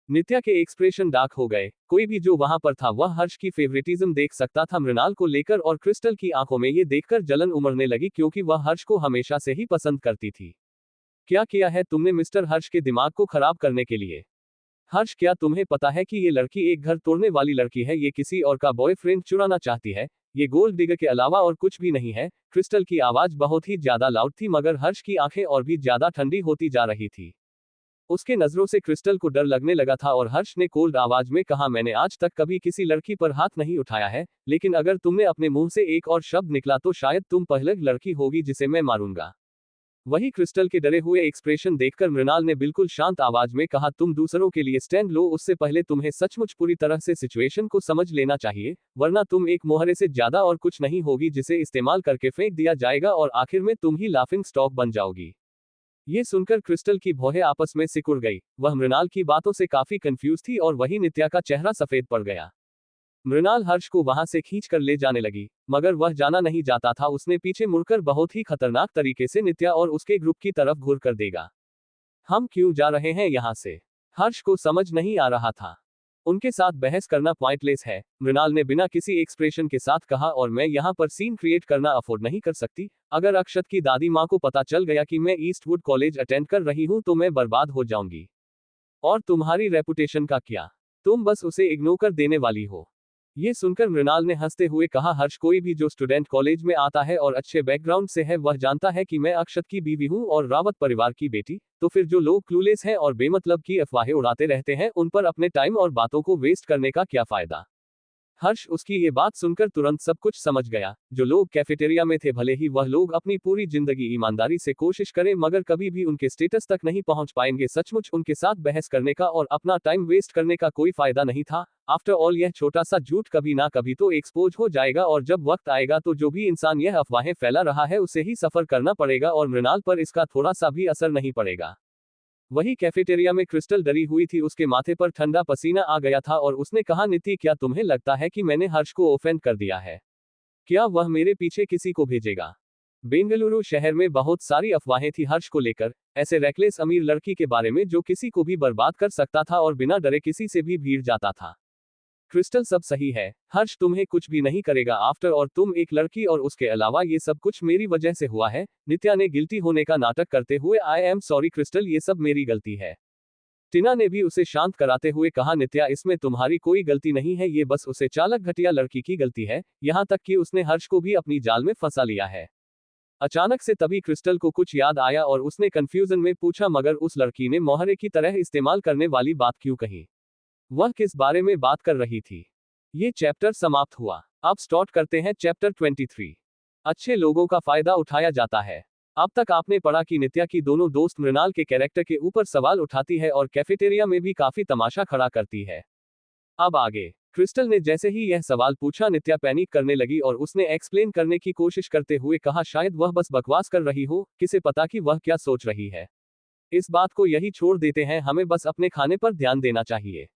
नित्या के एक्सप्रेशन डार्क हो गए। कोई भी जो वहां पर था वह हर्ष की फेवरेटिज्म देख सकता था मृणाल को लेकर, और क्रिस्टल की आंखों में ये देखकर जलन उमड़ने लगी, क्योंकि वह हर्ष को हमेशा से ही पसंद करती थी। क्या किया है तुमने मिस्टर हर्ष के दिमाग को खराब करने के लिए? हर्ष, क्या तुम्हें पता है कि ये लड़की एक घर तोड़ने वाली लड़की है? ये किसी और का बॉयफ्रेंड चुराना चाहती है। ये गोल्ड डिगर के अलावा और कुछ भी नहीं है। क्रिस्टल की आवाज बहुत ही ज्यादा लाउड थी, मगर हर्ष की आंखें और भी ज्यादा ठंडी होती जा रही थी। उसके नजरों से क्रिस्टल को डर लगने लगा था और हर्ष ने कोल्ड आवाज में कहा, मैंने आज तक कभी किसी लड़की पर हाथ नहीं उठाया है, लेकिन अगर तुमने अपने मुंह से एक और शब्द निकला तो शायद तुम पहले लड़की होगी जिसे मैं मारूंगा। वही क्रिस्टल के डरे हुए एक्सप्रेशन देखकर मृणाल ने बिल्कुल शांत आवाज में कहा, तुम दूसरों के लिए स्टैंड लो, उससे पहले तुम्हें सचमुच पूरी तरह से सिचुएशन को समझ लेना चाहिए, वरना तुम एक मोहरे से ज्यादा और कुछ नहीं होगी जिसे इस्तेमाल करके फेंक दिया जाएगा और आखिर में तुम ही लाफिंग स्टॉक बन जाओगी। ये सुनकर क्रिस्टल की भौहें आपस में सिकुड़ गई। वह मृणाल की बातों से काफी कंफ्यूज थी और वही नित्या का चेहरा सफेद पड़ गया। मृणाल हर्ष को वहां से खींच कर ले जाने लगी, मगर वह जाना नहीं जाता था। उसने पीछे मुड़कर बहुत ही खतरनाक तरीके से नित्या और उसके ग्रुप की तरफ घूर कर देगा। हम क्यों जा रहे हैं यहाँ से? हर्ष को समझ नहीं आ रहा था। उनके साथ बहस करना पॉइंटलेस है, मृणाल ने बिना किसी एक्सप्रेशन के साथ कहा, और मैं यहाँ पर सीन क्रिएट करना अफोर्ड नहीं कर सकती। अगर अक्षत की दादी माँ को पता चल गया कि मैं ईस्टवुड कॉलेज अटेंड कर रही हूँ तो मैं बर्बाद हो जाऊंगी। और तुम्हारी रेपुटेशन का क्या? तुम बस उसे इग्नोर कर देने वाली हो। ये सुनकर मृणाल ने हंसते हुए कहा, हर्ष, कोई भी जो स्टूडेंट कॉलेज में आता है और अच्छे बैकग्राउंड से है वह जानता है कि मैं अक्षत की बीवी हूँ और रावत परिवार की बेटी। तो फिर जो लोग क्लूलेस हैं और बेमतलब की अफवाहें उड़ाते रहते हैं, उन पर अपने टाइम और बातों को वेस्ट करने का क्या फायदा? हर्ष उसकी ये बात सुनकर तुरंत सब कुछ समझ गया। जो लोग कैफेटेरिया में थे, भले ही वह लोग अपनी पूरी जिंदगी ईमानदारी से कोशिश करें, मगर कभी भी उनके स्टेटस तक नहीं पहुंच पाएंगे। सचमुच उनके साथ बहस करने का और अपना टाइम वेस्ट करने का कोई फायदा नहीं था। आफ्टर ऑल यह छोटा सा झूठ कभी ना कभी तो एक्सपोज हो जाएगा, और जब वक्त आएगा तो जो भी इंसान यह अफवाहें फैला रहा है उसे ही सफर करना पड़ेगा, और मृणाल पर इसका थोड़ा सा भी असर नहीं पड़ेगा। वही कैफेटेरिया में क्रिस्टल डरी हुई थी, उसके माथे पर ठंडा पसीना आ गया था और उसने कहा, निति, क्या तुम्हें लगता है कि मैंने हर्ष को ऑफेंड कर दिया है? क्या वह मेरे पीछे किसी को भेजेगा? बेंगलुरु शहर में बहुत सारी अफवाहें थी हर्ष को लेकर, ऐसे रेकलेस अमीर लड़की के बारे में जो किसी को भी बर्बाद कर सकता था और बिना डरे किसी से भी भिड़ जाता था। क्रिस्टल, सब सही है, हर्ष तुम्हें कुछ भी नहीं करेगा। आफ्टर और तुम एक लड़की, और उसके अलावा ये सब कुछ मेरी वजह से हुआ है। नित्या ने गिल्टी होने का नाटक करते हुए, आई एम सॉरी क्रिस्टल, ये सब मेरी गलती है। टीना ने भी उसे शांत कराते हुए कहा, नित्या, इसमें तुम्हारी कोई गलती नहीं है, ये बस उसे चालक घटिया लड़की की गलती है, यहाँ तक कि उसने हर्ष को भी अपनी जाल में फंसा लिया है। अचानक से तभी क्रिस्टल को कुछ याद आया और उसने कंफ्यूजन में पूछा, मगर उस लड़की ने मोहरे की तरह इस्तेमाल करने वाली बात क्यों कही? वह किस बारे में बात कर रही थी? ये चैप्टर समाप्त हुआ। अब स्टार्ट करते हैं चैप्टर 23। अच्छे लोगों का फायदा उठाया जाता है। अब तक आपने पढ़ा कि नित्या की दोनों दोस्त मृणाल के कैरेक्टर के ऊपर सवाल उठाती है और कैफेटेरिया में भी काफी तमाशा खड़ा करती है। अब आगे क्रिस्टल ने जैसे ही यह सवाल पूछा नित्या पैनिक करने लगी और उसने एक्सप्लेन करने की कोशिश करते हुए कहा शायद वह बस बकवास कर रही हो, किसे पता कि वह क्या सोच रही है। इस बात को यही छोड़ देते हैं, हमें बस अपने खाने पर ध्यान देना चाहिए।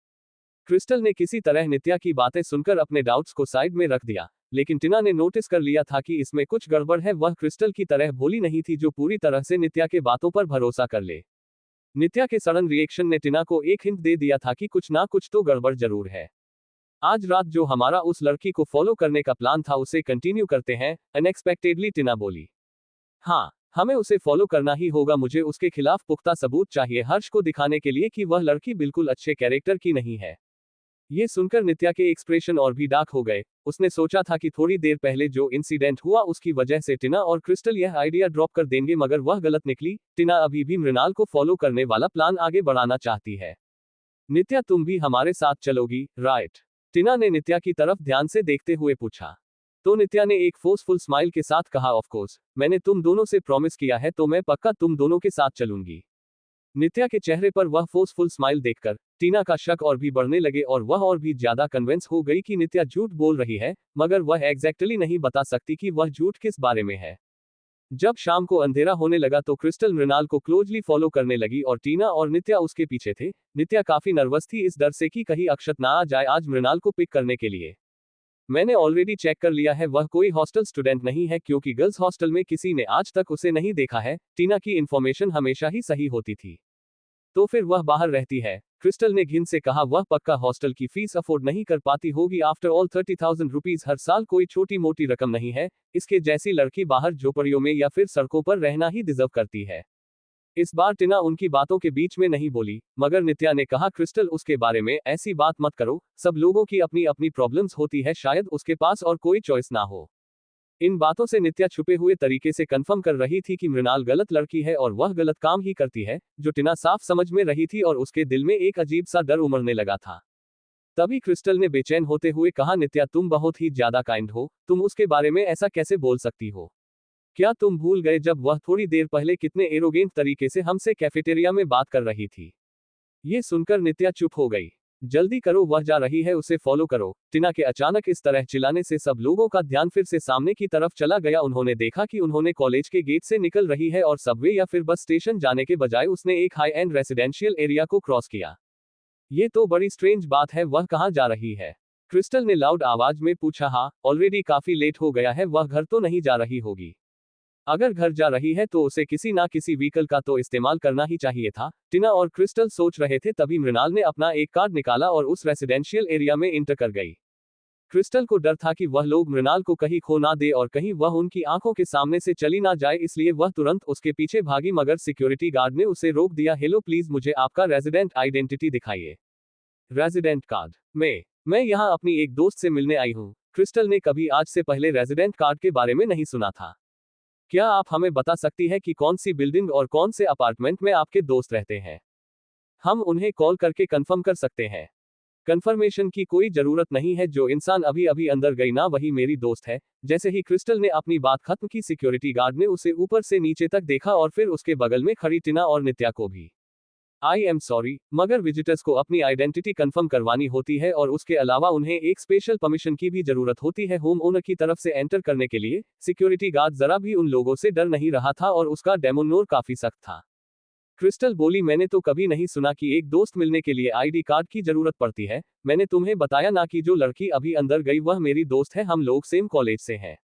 क्रिस्टल ने किसी तरह नित्या की बातें सुनकर अपने डाउट्स को साइड में रख दिया, लेकिन टिना ने नोटिस कर लिया था कि इसमें कुछ गड़बड़ है। वह क्रिस्टल की तरह भोली नहीं थी जो पूरी तरह से नित्या के बातों पर भरोसा कर ले। नित्या के सडन रिएक्शन ने टिना को एक हिंट दे दिया था कि कुछ ना कुछ तो गड़बड़ जरूर है। आज रात जो हमारा उस लड़की को फॉलो करने का प्लान था उसे कंटिन्यू करते हैं, अनएक्सपेक्टेडली टिना बोली। हाँ, हमें उसे फॉलो करना ही होगा। मुझे उसके खिलाफ पुख्ता सबूत चाहिए, हर्ष को दिखाने के लिए कि वह लड़की बिल्कुल अच्छे कैरेक्टर की नहीं है। ये सुनकर नित्या के एक्सप्रेशन और भी डार्क हो गए। उसने सोचा था कि थोड़ी देर पहले जो इंसिडेंट हुआ उसकी वजह से टिना और क्रिस्टल यह आइडिया ड्रॉप कर देंगे, मगर वह गलत निकली। टिना अभी भी मृणाल को फॉलो करने वाला प्लान आगे बढ़ाना चाहती है। नित्या, तुम भी हमारे साथ चलोगी, राइट? टिना ने नित्या की तरफ ध्यान से देखते हुए पूछा। तो नित्या ने एक फोर्सफुल स्माइल के साथ कहा, ऑफ कोर्स, मैंने तुम दोनों से प्रॉमिस किया है तो मैं पक्का तुम दोनों के साथ चलूंगी। नित्या के चेहरे पर वह फोर्सफुल स्माइल देखकर टीना का शक और भी बढ़ने लगे और वह और भी ज्यादा कन्विंस हो गई कि नित्या झूठ बोल रही है, मगर वह एग्जैक्टली नहीं बता सकती कि वह झूठ किस बारे में है। जब शाम को अंधेरा होने लगा तो क्रिस्टल मृणाल को क्लोजली फॉलो करने लगी और टीना और नित्या उसके पीछे थे। नित्या काफी नर्वस थी इस डर से कि कहीं अक्षत ना आ जाए आज मृणाल को पिक करने के लिए। मैंने ऑलरेडी चेक कर लिया है, वह कोई हॉस्टल स्टूडेंट नहीं है क्योंकि गर्ल्स हॉस्टल में किसी ने आज तक उसे नहीं देखा है। टीना की इन्फॉर्मेशन हमेशा ही सही होती थी। तो फिर वह बाहर रहती है, क्रिस्टल ने घिन से कहा। वह पक्का हॉस्टल की फीस अफोर्ड नहीं कर पाती होगी। आफ्टर ऑल 30,000 रुपीज हर साल कोई छोटी मोटी रकम नहीं है। इसके जैसी लड़की बाहर झोपड़ियों में या फिर सड़कों पर रहना ही डिजर्व करती है। इस बार टिना उनकी बातों के बीच में नहीं बोली, मगर नित्या ने कहा, क्रिस्टल उसके बारे में ऐसी बात मत करो। सब लोगों की अपनी अपनी प्रॉब्लम्स होती है, शायद उसके पास और कोई चॉइस ना हो। इन बातों से नित्या छुपे हुए तरीके से कंफर्म कर रही थी कि मृणाल गलत लड़की है और वह गलत काम ही करती है, जो टिना साफ समझ में रही थी और उसके दिल में एक अजीब सा डर उमड़ने लगा था। तभी क्रिस्टल ने बेचैन होते हुए कहा, नित्या तुम बहुत ही ज्यादा काइंड हो, तुम उसके बारे में ऐसा कैसे बोल सकती हो? क्या तुम भूल गए जब वह थोड़ी देर पहले कितने एरोगेंट तरीके से हमसे कैफेटेरिया में बात कर रही थी? ये सुनकर नित्या चुप हो गई। जल्दी करो, वह जा रही है, उसे फॉलो करो। टिना के अचानक इस तरह चिल्लाने से सब लोगों का ध्यान फिर से सामने की तरफ चला गया। उन्होंने देखा कि उन्होंने कॉलेज के गेट से निकल रही है और सबवे या फिर बस स्टेशन जाने के बजाय उसने एक हाई एंड रेसिडेंशियल एरिया को क्रॉस किया। ये तो बड़ी स्ट्रेंज बात है, वह कहाँ जा रही है? क्रिस्टल ने लाउड आवाज में पूछा। हाँ, ऑलरेडी काफी लेट हो गया है, वह घर तो नहीं जा रही होगी। अगर घर जा रही है तो उसे किसी ना किसी व्हीकल का तो इस्तेमाल करना ही चाहिए था। टिना और क्रिस्टल सोच रहे थे, तभी मृणाल ने अपना एक कार्ड निकाला और उस रेसिडेंशियल एरिया में इंटर कर गई। क्रिस्टल को डर था कि वह लोग मृणाल को कहीं खो ना दे और कहीं वह उनकी आंखों के सामने से चली ना जाए, इसलिए वह तुरंत उसके पीछे भागी, मगर सिक्योरिटी गार्ड ने उसे रोक दिया। हेलो, प्लीज मुझे आपका रेजिडेंट आइडेंटिटी दिखाइए। Resident card? मैं यहाँ अपनी एक दोस्त से मिलने आई हूँ। क्रिस्टल ने कभी आज से पहले रेजिडेंट कार्ड के बारे में नहीं सुना था। क्या आप हमें बता सकती है कि कौन सी बिल्डिंग और कौन से अपार्टमेंट में आपके दोस्त रहते हैं? हम उन्हें कॉल करके कंफर्म कर सकते हैं। कंफर्मेशन की कोई जरूरत नहीं है, जो इंसान अभी अभी अंदर गई ना वही मेरी दोस्त है। जैसे ही क्रिस्टल ने अपनी बात खत्म की, सिक्योरिटी गार्ड ने उसे ऊपर से नीचे तक देखा और फिर उसके बगल में खड़ी टिना और नित्या को भी। आई एम सॉरी, मगर विजिटर्स को अपनी आइडेंटिटी कंफर्म करवानी होती है और उसके अलावा उन्हें एक स्पेशल परमिशन की भी जरूरत होती है होम ओनर की तरफ से एंटर करने के लिए। सिक्योरिटी गार्ड जरा भी उन लोगों से डर नहीं रहा था और उसका डेमोनोर काफी सख्त था। क्रिस्टल बोली, मैंने तो कभी नहीं सुना कि एक दोस्त मिलने के लिए आईडी कार्ड की जरूरत पड़ती है। मैंने तुम्हें बताया ना कि जो लड़की अभी अंदर गई वह मेरी दोस्त है, हम लोग सेम कॉलेज से हैं।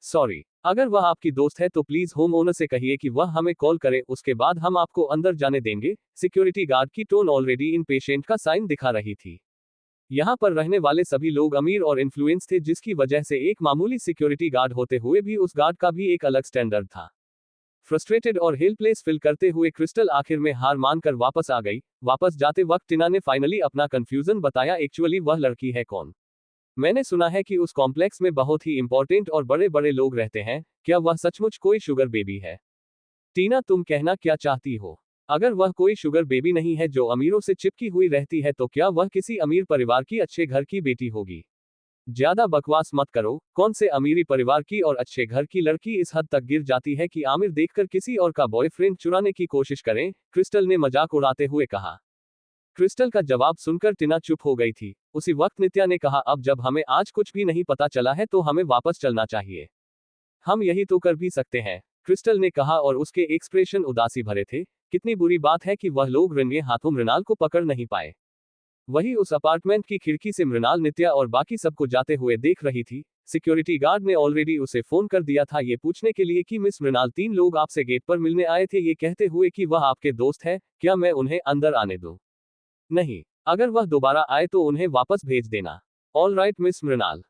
सॉरी, अगर वह आपकी दोस्त है तो प्लीज होम ओनर से कहिए कि वह हमें कॉल करे, उसके बाद हम आपको अंदर जाने देंगे। सिक्योरिटी गार्ड की टोन ऑलरेडी इनपेशेंट का साइन दिखा रही थी। यहाँ पर रहने वाले सभी लोग अमीर और इन्फ्लुएंस थे, जिसकी वजह से एक मामूली सिक्योरिटी गार्ड होते हुए भी उस गार्ड का भी एक अलग स्टैंडर्ड था। फ्रस्ट्रेटेड और हेल्पलेस फील करते हुए क्रिस्टल आखिर में हार मानकर वापस आ गई। वापस जाते वक्त टिना ने फाइनली अपना कंफ्यूजन बताया, एक्चुअली वह लड़की है कौन? मैंने सुना है कि उस कॉम्प्लेक्स में बहुत ही इंपॉर्टेंट और बड़े बड़े लोग रहते हैं। क्या वह सचमुच कोई शुगर बेबी है? टीना, तुम कहना क्या चाहती हो? अगर वह कोई शुगर बेबी नहीं है जो अमीरों से चिपकी हुई रहती है, तो क्या वह किसी अमीर परिवार की अच्छे घर की बेटी होगी? ज्यादा बकवास मत करो। कौन से अमीरी परिवार की और अच्छे घर की लड़की इस हद तक गिर जाती है कि आमिर देखकर किसी और का बॉयफ्रेंड चुराने की कोशिश करें, क्रिस्टल ने मजाक उड़ाते हुए कहा। क्रिस्टल का जवाब सुनकर टिना चुप हो गई थी। उसी वक्त नित्या ने कहा, अब जब हमें आज कुछ भी नहीं पता चला है तो हमें वापस चलना चाहिए। हम यही तो कर भी सकते हैं, क्रिस्टल ने कहा और उसके एक्सप्रेशन उदासी भरे थे। कितनी बुरी बात है कि वह लोग रंगे हाथों मृणाल को पकड़ नहीं पाए। वही उस अपार्टमेंट की खिड़की से मृणाल नित्या और बाकी सबको जाते हुए देख रही थी। सिक्योरिटी गार्ड ने ऑलरेडी उसे फोन कर दिया था ये पूछने के लिए कि मिस मृणाल 3 लोग आपसे गेट पर मिलने आए थे, ये कहते हुए कि वह आपके दोस्त है, क्या मैं उन्हें अंदर आने दूं? नहीं, अगर वह दोबारा आए तो उन्हें वापस भेज देना। All right miss Mrinal.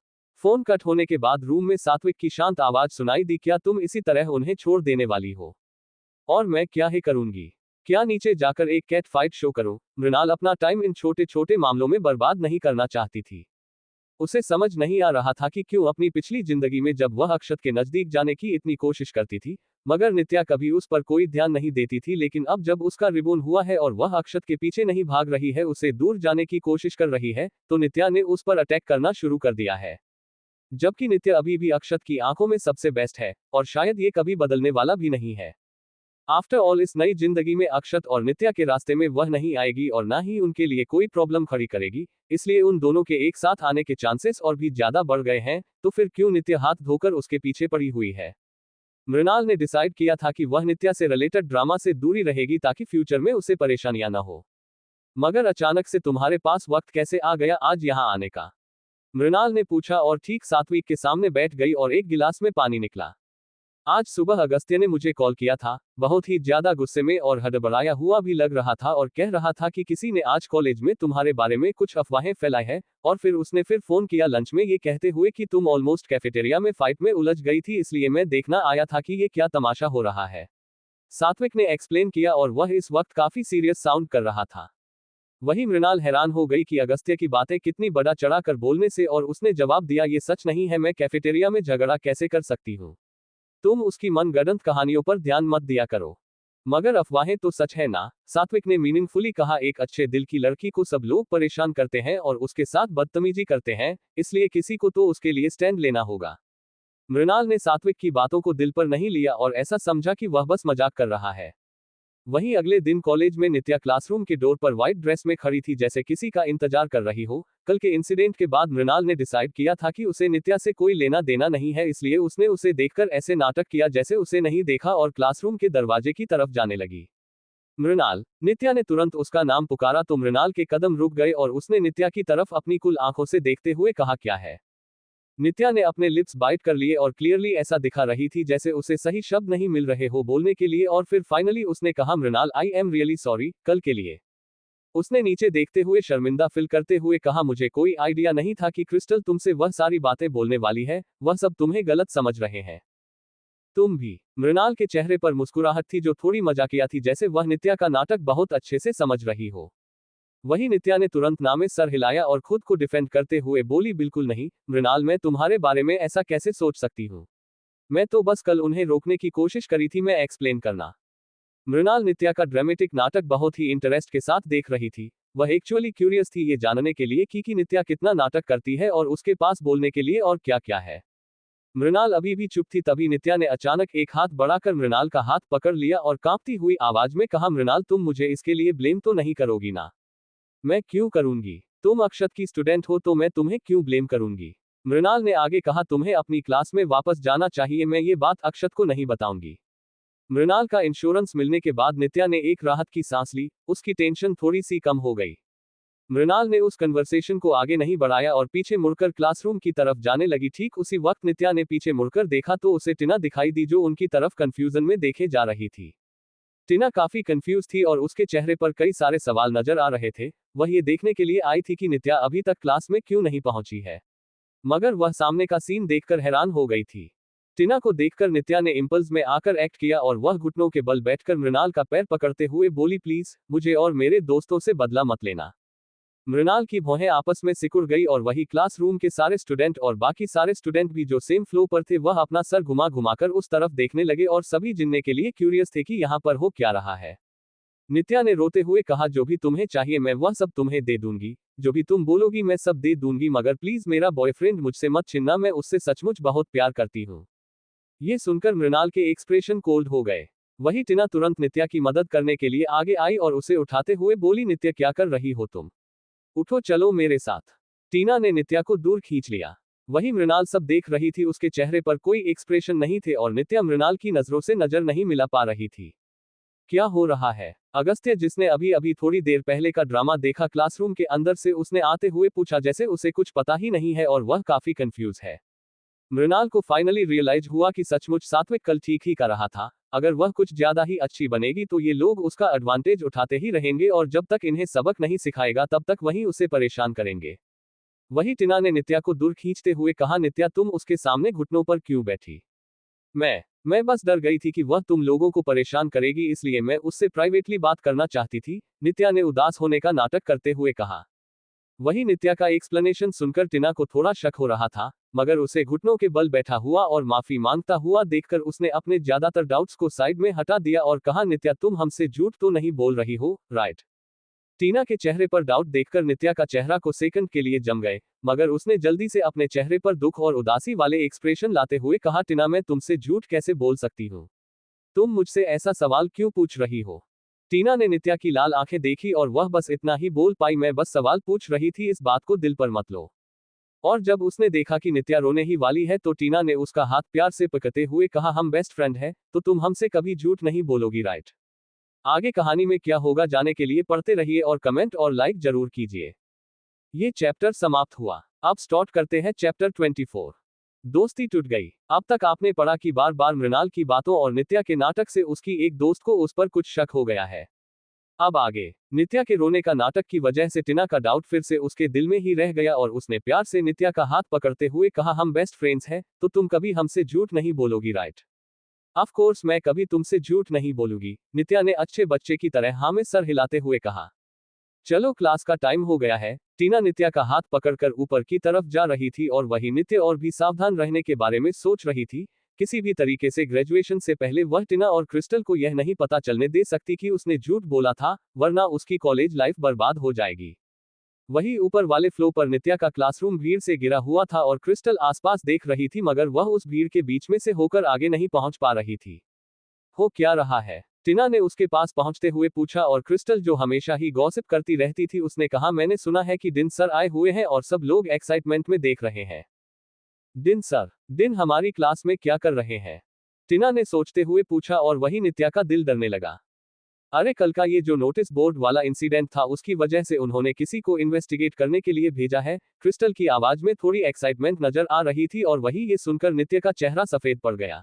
Phone cut होने के बाद रूम में सात्विक की शांत आवाज सुनाई दी, क्या तुम इसी तरह उन्हें छोड़ देने वाली हो? और मैं क्या ही करूंगी? क्या नीचे जाकर एक कैट फाइट शो करूं? मृणाल अपना टाइम इन छोटे छोटे मामलों में बर्बाद नहीं करना चाहती थी। उसे समझ नहीं आ रहा था कि क्यों अपनी पिछली जिंदगी में जब वह अक्षत के नजदीक जाने की इतनी कोशिश करती थी, मगर नित्या कभी उस पर कोई ध्यान नहीं देती थी, लेकिन अब जब उसका रिबून हुआ है और वह अक्षत के पीछे नहीं भाग रही है, उसे दूर जाने की कोशिश कर रही है, तो नित्या ने उस पर अटैक करना शुरू कर दिया है। जबकि नित्या अभी भी अक्षत की आंखों में सबसे बेस्ट है, और शायद ये कभी बदलने वाला भी नहीं है। आफ्टर ऑल इस नई जिंदगी में अक्षत और नित्या के रास्ते में वह नहीं आएगी और ना ही उनके लिए कोई प्रॉब्लम खड़ी करेगी, इसलिए उन दोनों के एक साथ आने के चांसेस और भी ज्यादा बढ़ गए हैं, तो फिर क्यों नित्या हाथ धोकर उसके पीछे पड़ी हुई है? मृणाल ने डिसाइड किया था कि वह नित्या से रिलेटेड ड्रामा से दूरी रहेगी ताकि फ्यूचर में उसे परेशानियां न हो। मगर अचानक से तुम्हारे पास वक्त कैसे आ गया आज यहाँ आने का? मृणाल ने पूछा और ठीक सात्विक के सामने बैठ गई और एक गिलास में पानी निकला। आज सुबह अगस्त्य ने मुझे कॉल किया था, बहुत ही ज्यादा गुस्से में और हड़बड़ाया हुआ भी लग रहा था और कह रहा था कि किसी ने आज कॉलेज में तुम्हारे बारे में कुछ अफवाहें फैलाई है, और फिर उसने फोन किया लंच में ये कहते हुए कि तुम ऑलमोस्ट कैफेटेरिया में फाइट में उलझ गई थी, इसलिए मैं देखना आया था कि ये क्या तमाशा हो रहा है। सात्विक ने एक्सप्लेन किया और वह इस वक्त काफी सीरियस साउंड कर रहा था। वही मृणाल हैरान हो गई कि अगस्त्य की बातें कितनी बड़ा चढ़ा कर बोलने से, और उसने जवाब दिया, ये सच नहीं है, मैं कैफेटेरिया में झगड़ा कैसे कर सकती हूँ? तुम उसकी मनगढ़ंत कहानियों पर ध्यान मत दिया करो। मगर अफवाहें तो सच है ना? सात्विक ने मीनिंगफुली कहा, एक अच्छे दिल की लड़की को सब लोग परेशान करते हैं और उसके साथ बदतमीजी करते हैं, इसलिए किसी को तो उसके लिए स्टैंड लेना होगा। मृणाल ने सात्विक की बातों को दिल पर नहीं लिया और ऐसा समझा कि वह बस मजाक कर रहा है। वहीं अगले दिन कॉलेज में नित्या क्लासरूम के डोर पर व्हाइट ड्रेस में खड़ी थी, जैसे किसी का इंतजार कर रही हो। कल के इंसिडेंट के बाद मृणाल ने डिसाइड किया था कि उसे नित्या से कोई लेना देना नहीं है, इसलिए उसने उसे देखकर ऐसे नाटक किया जैसे उसे नहीं देखा और क्लासरूम के दरवाजे की तरफ जाने लगी। मृणाल। नित्या ने तुरंत उसका नाम पुकारा तो मृणाल के कदम रुक गए और उसने नित्या की तरफ अपनी कुल आंखों से देखते हुए कहा, क्या है? नित्या ने अपने लिप्स बाइट कर लिए और क्लियरली ऐसा दिखा रही थी जैसे उसे सही शब्द नहीं मिल रहे हो बोलने के लिए, और फिर फाइनली उसने कहा, Mrinal, I am really sorry, कल के लिए। उसने नीचे देखते हुए शर्मिंदा फील करते हुए कहा, मुझे कोई आइडिया नहीं था कि क्रिस्टल तुमसे वह सारी बातें बोलने वाली है, वह सब तुम्हें गलत समझ रहे हैं। तुम भी। मृणाल के चेहरे पर मुस्कुराहट थी जो थोड़ी मजाकिया थी, जैसे वह नित्या का नाटक बहुत अच्छे से समझ रही हो। वही नित्या ने तुरंत नामे सर हिलाया और खुद को डिफेंड करते हुए बोली, बिल्कुल नहीं मृणाल, मैं तुम्हारे बारे में ऐसा कैसे सोच सकती हूँ? मैं तो बस कल उन्हें रोकने की कोशिश करी थी, मैं एक्सप्लेन करना। मृणाल नित्या का ड्रामेटिक नाटक बहुत ही इंटरेस्ट के साथ देख रही थी। वह एक्चुअली क्यूरियस थी ये जानने के लिए कि नित्या कितना नाटक करती है और उसके पास बोलने के लिए और क्या क्या है। मृणाल अभी भी चुप थी, तभी नित्या ने अचानक एक हाथ बढ़ाकर मृणाल का हाथ पकड़ लिया और कांपती हुई आवाज में कहा, मृणाल, तुम मुझे इसके लिए ब्लेम तो नहीं करोगी ना? मैं क्यों करूंगी? तुम अक्षत की स्टूडेंट हो तो मैं तुम्हें क्यों ब्लेम करूंगी? मृणाल ने आगे कहा, तुम्हें अपनी क्लास में वापस जाना चाहिए, मैं ये बात अक्षत को नहीं बताऊंगी। मृणाल का इंश्योरेंस मिलने के बाद नित्या ने एक राहत की सांस ली, उसकी टेंशन थोड़ी सी कम हो गई। मृणाल ने उस कन्वर्सेशन को आगे नहीं बढ़ाया और पीछे मुड़कर क्लासरूम की तरफ जाने लगी। ठीक उसी वक्त नित्या ने पीछे मुड़कर देखा तो उसे टिना दिखाई दी, जो उनकी तरफ कंफ्यूजन में देखे जा रही थी। टिना काफी कंफ्यूज थी और उसके चेहरे पर कई सारे सवाल नजर आ रहे थे। वह ये देखने के लिए आई थी कि नित्या अभी तक क्लास में क्यों नहीं पहुंची है, मगर वह सामने का सीन देखकर हैरान हो गई थी। टिना को देखकर नित्या ने इंपल्स में आकर एक्ट किया और वह घुटनों के बल बैठकर मृणाल का पैर पकड़ते हुए बोली, प्लीज मुझे और मेरे दोस्तों से बदला मत लेना। मृणाल की भौहें आपस में सिकुड़ गई और वही क्लासरूम के सारे स्टूडेंट और बाकी सारे स्टूडेंट भी जो सेम फ्लो पर थे, वह अपना सर घुमा घुमाकर उस तरफ देखने लगे और सभी जिनने के लिए क्यूरियस थे कि यहाँ पर हो क्या रहा है। नित्या ने रोते हुए कहा, जो भी तुम्हें चाहिए मैं वह सब तुम्हें दे दूंगी, जो भी तुम बोलोगी मैं सब दे दूंगी, मगर प्लीज मेरा बॉयफ्रेंड मुझसे मत छीनना, मैं उससे सचमुच बहुत प्यार करती हूँ। ये सुनकर मृणाल के एक्सप्रेशन कोल्ड हो गए। वही टीना तुरंत नित्या की मदद करने के लिए आगे आई और उसे उठाते हुए बोली, नित्या क्या कर रही हो तुम? उठो, चलो मेरे साथ। टीना ने नित्या को दूर खींच लिया। वही मृणाल सब देख रही थी, उसके चेहरे पर कोई एक्सप्रेशन नहीं थे और नित्या मृणाल की नजरों से नजर नहीं मिला पा रही थी। क्या हो रहा है? अगस्त्य, जिसने अभी अभी थोड़ी देर पहले का ड्रामा देखा, क्लासरूम के अंदर से उसने आते हुए पूछा, जैसे उसे कुछ पता ही नहीं है और वह काफी कंफ्यूज है। मृणाल को फाइनली रियलाइज हुआ कि सचमुच सात्विक कल ठीक ही कर रहा था। अगर वह कुछ ज्यादा ही अच्छी बनेगी तो ये लोग उसका एडवांटेज उठाते ही रहेंगे और जब तक इन्हें सबक नहीं सिखाएगा तब तक वही उसे परेशान करेंगे। वही टीना ने नित्या को दूर खींचते हुए कहा, नित्या तुम उसके सामने घुटनों पर क्यों बैठी? मैं बस डर गई थी कि वह तुम लोगों को परेशान करेगी, इसलिए मैं उससे प्राइवेटली बात करना चाहती थी, नित्या ने उदास होने का नाटक करते हुए कहा। वही नित्या का एक्सप्लेनेशन सुनकर टीना को थोड़ा शक हो रहा था, मगर उसे घुटनों के बल बैठा हुआ और माफी मांगता हुआ देखकर उसने अपने ज्यादातर डाउट्स को साइड में हटा दिया और कहा, नित्या तुम हमसे झूठ तो नहीं बोल रही हो, राइट? टीना के चेहरे पर डाउट देखकर नित्या का चेहरा को सेकंड के लिए जम गए, मगर उसने जल्दी से अपने चेहरे पर दुख और उदासी वाले एक्सप्रेशन लाते हुए कहा, टीना मैं तुमसे झूठ कैसे बोल सकती हूँ? तुम मुझसे ऐसा सवाल क्यों पूछ रही हो? टीना ने नित्या की लाल आंखें देखी और वह बस इतना ही बोल पाई, मैं बस सवाल पूछ रही थी, इस बात को दिल पर मत लो। और जब उसने देखा कि नित्या रोने ही वाली है तो टीना ने उसका हाथ प्यार से पकड़ते हुए कहा, हम बेस्ट फ्रेंड हैं, तो तुम हमसे कभी झूठ नहीं बोलोगी, राइट? आगे कहानी में क्या होगा जाने के लिए पढ़ते रहिए और कमेंट और लाइक जरूर कीजिए। ये चैप्टर समाप्त हुआ। अब स्टार्ट करते हैं चैप्टर 24। दोस्ती टूट गई। अब तक आपने पढ़ा कि बार बार मृणाल की बातों और नित्या के नाटक से उसकी एक दोस्त को उस पर कुछ शक हो गया है। अब आगे नित्या के रोने का नाटक की वजह से टीना का डाउट फिर से उसके दिल में ही रह गया और उसने प्यार से नित्या का हाथ पकड़ते हुए कहा, हम बेस्ट फ्रेंड्स हैं, तो तुम कभी हमसे झूठ नहीं बोलोगी, राइट? ऑफ कोर्स मैं कभी तुमसे झूठ नहीं बोलूंगी, नित्या ने अच्छे बच्चे की तरह हाँ में सर हिलाते हुए कहा। चलो क्लास का टाइम हो गया है। टीना नित्या का हाथ पकड़कर ऊपर की तरफ जा रही थी और वही नित्या और भी सावधान रहने के बारे में सोच रही थी। किसी भी तरीके से ग्रेजुएशन से पहले वह टीना और क्रिस्टल को यह नहीं पता चलने दे सकती कि उसने झूठ बोला था, वरना उसकी कॉलेज लाइफ बर्बाद हो जाएगी। वही ऊपर वाले फ्लो पर नित्या का क्लासरूम भीड़ से घिरा हुआ था और क्रिस्टल आसपास देख रही थी, मगर वह उस भीड़ के बीच में से होकर आगे नहीं पहुंच पा रही थी। हो क्या रहा है? टीना ने उसके पास पहुंचते हुए पूछा और क्रिस्टल, जो हमेशा ही गॉसिप करती रहती थी, उसने कहा, मैंने सुना है कि डिन सर आए हुए हैं और सब लोग एक्साइटमेंट में देख रहे हैं। डिन सर? डिन हमारी क्लास में क्या कर रहे हैं? टीना ने सोचते हुए पूछा और वही नित्या का दिल डरने लगा। अरे कल का ये जो नोटिस बोर्ड वाला इंसिडेंट था उसकी वजह से उन्होंने किसी को इन्वेस्टिगेट करने के लिए भेजा है। क्रिस्टल की आवाज में थोड़ी एक्साइटमेंट नजर आ रही थी और वही ये सुनकर नित्या का चेहरा सफेद पड़ गया।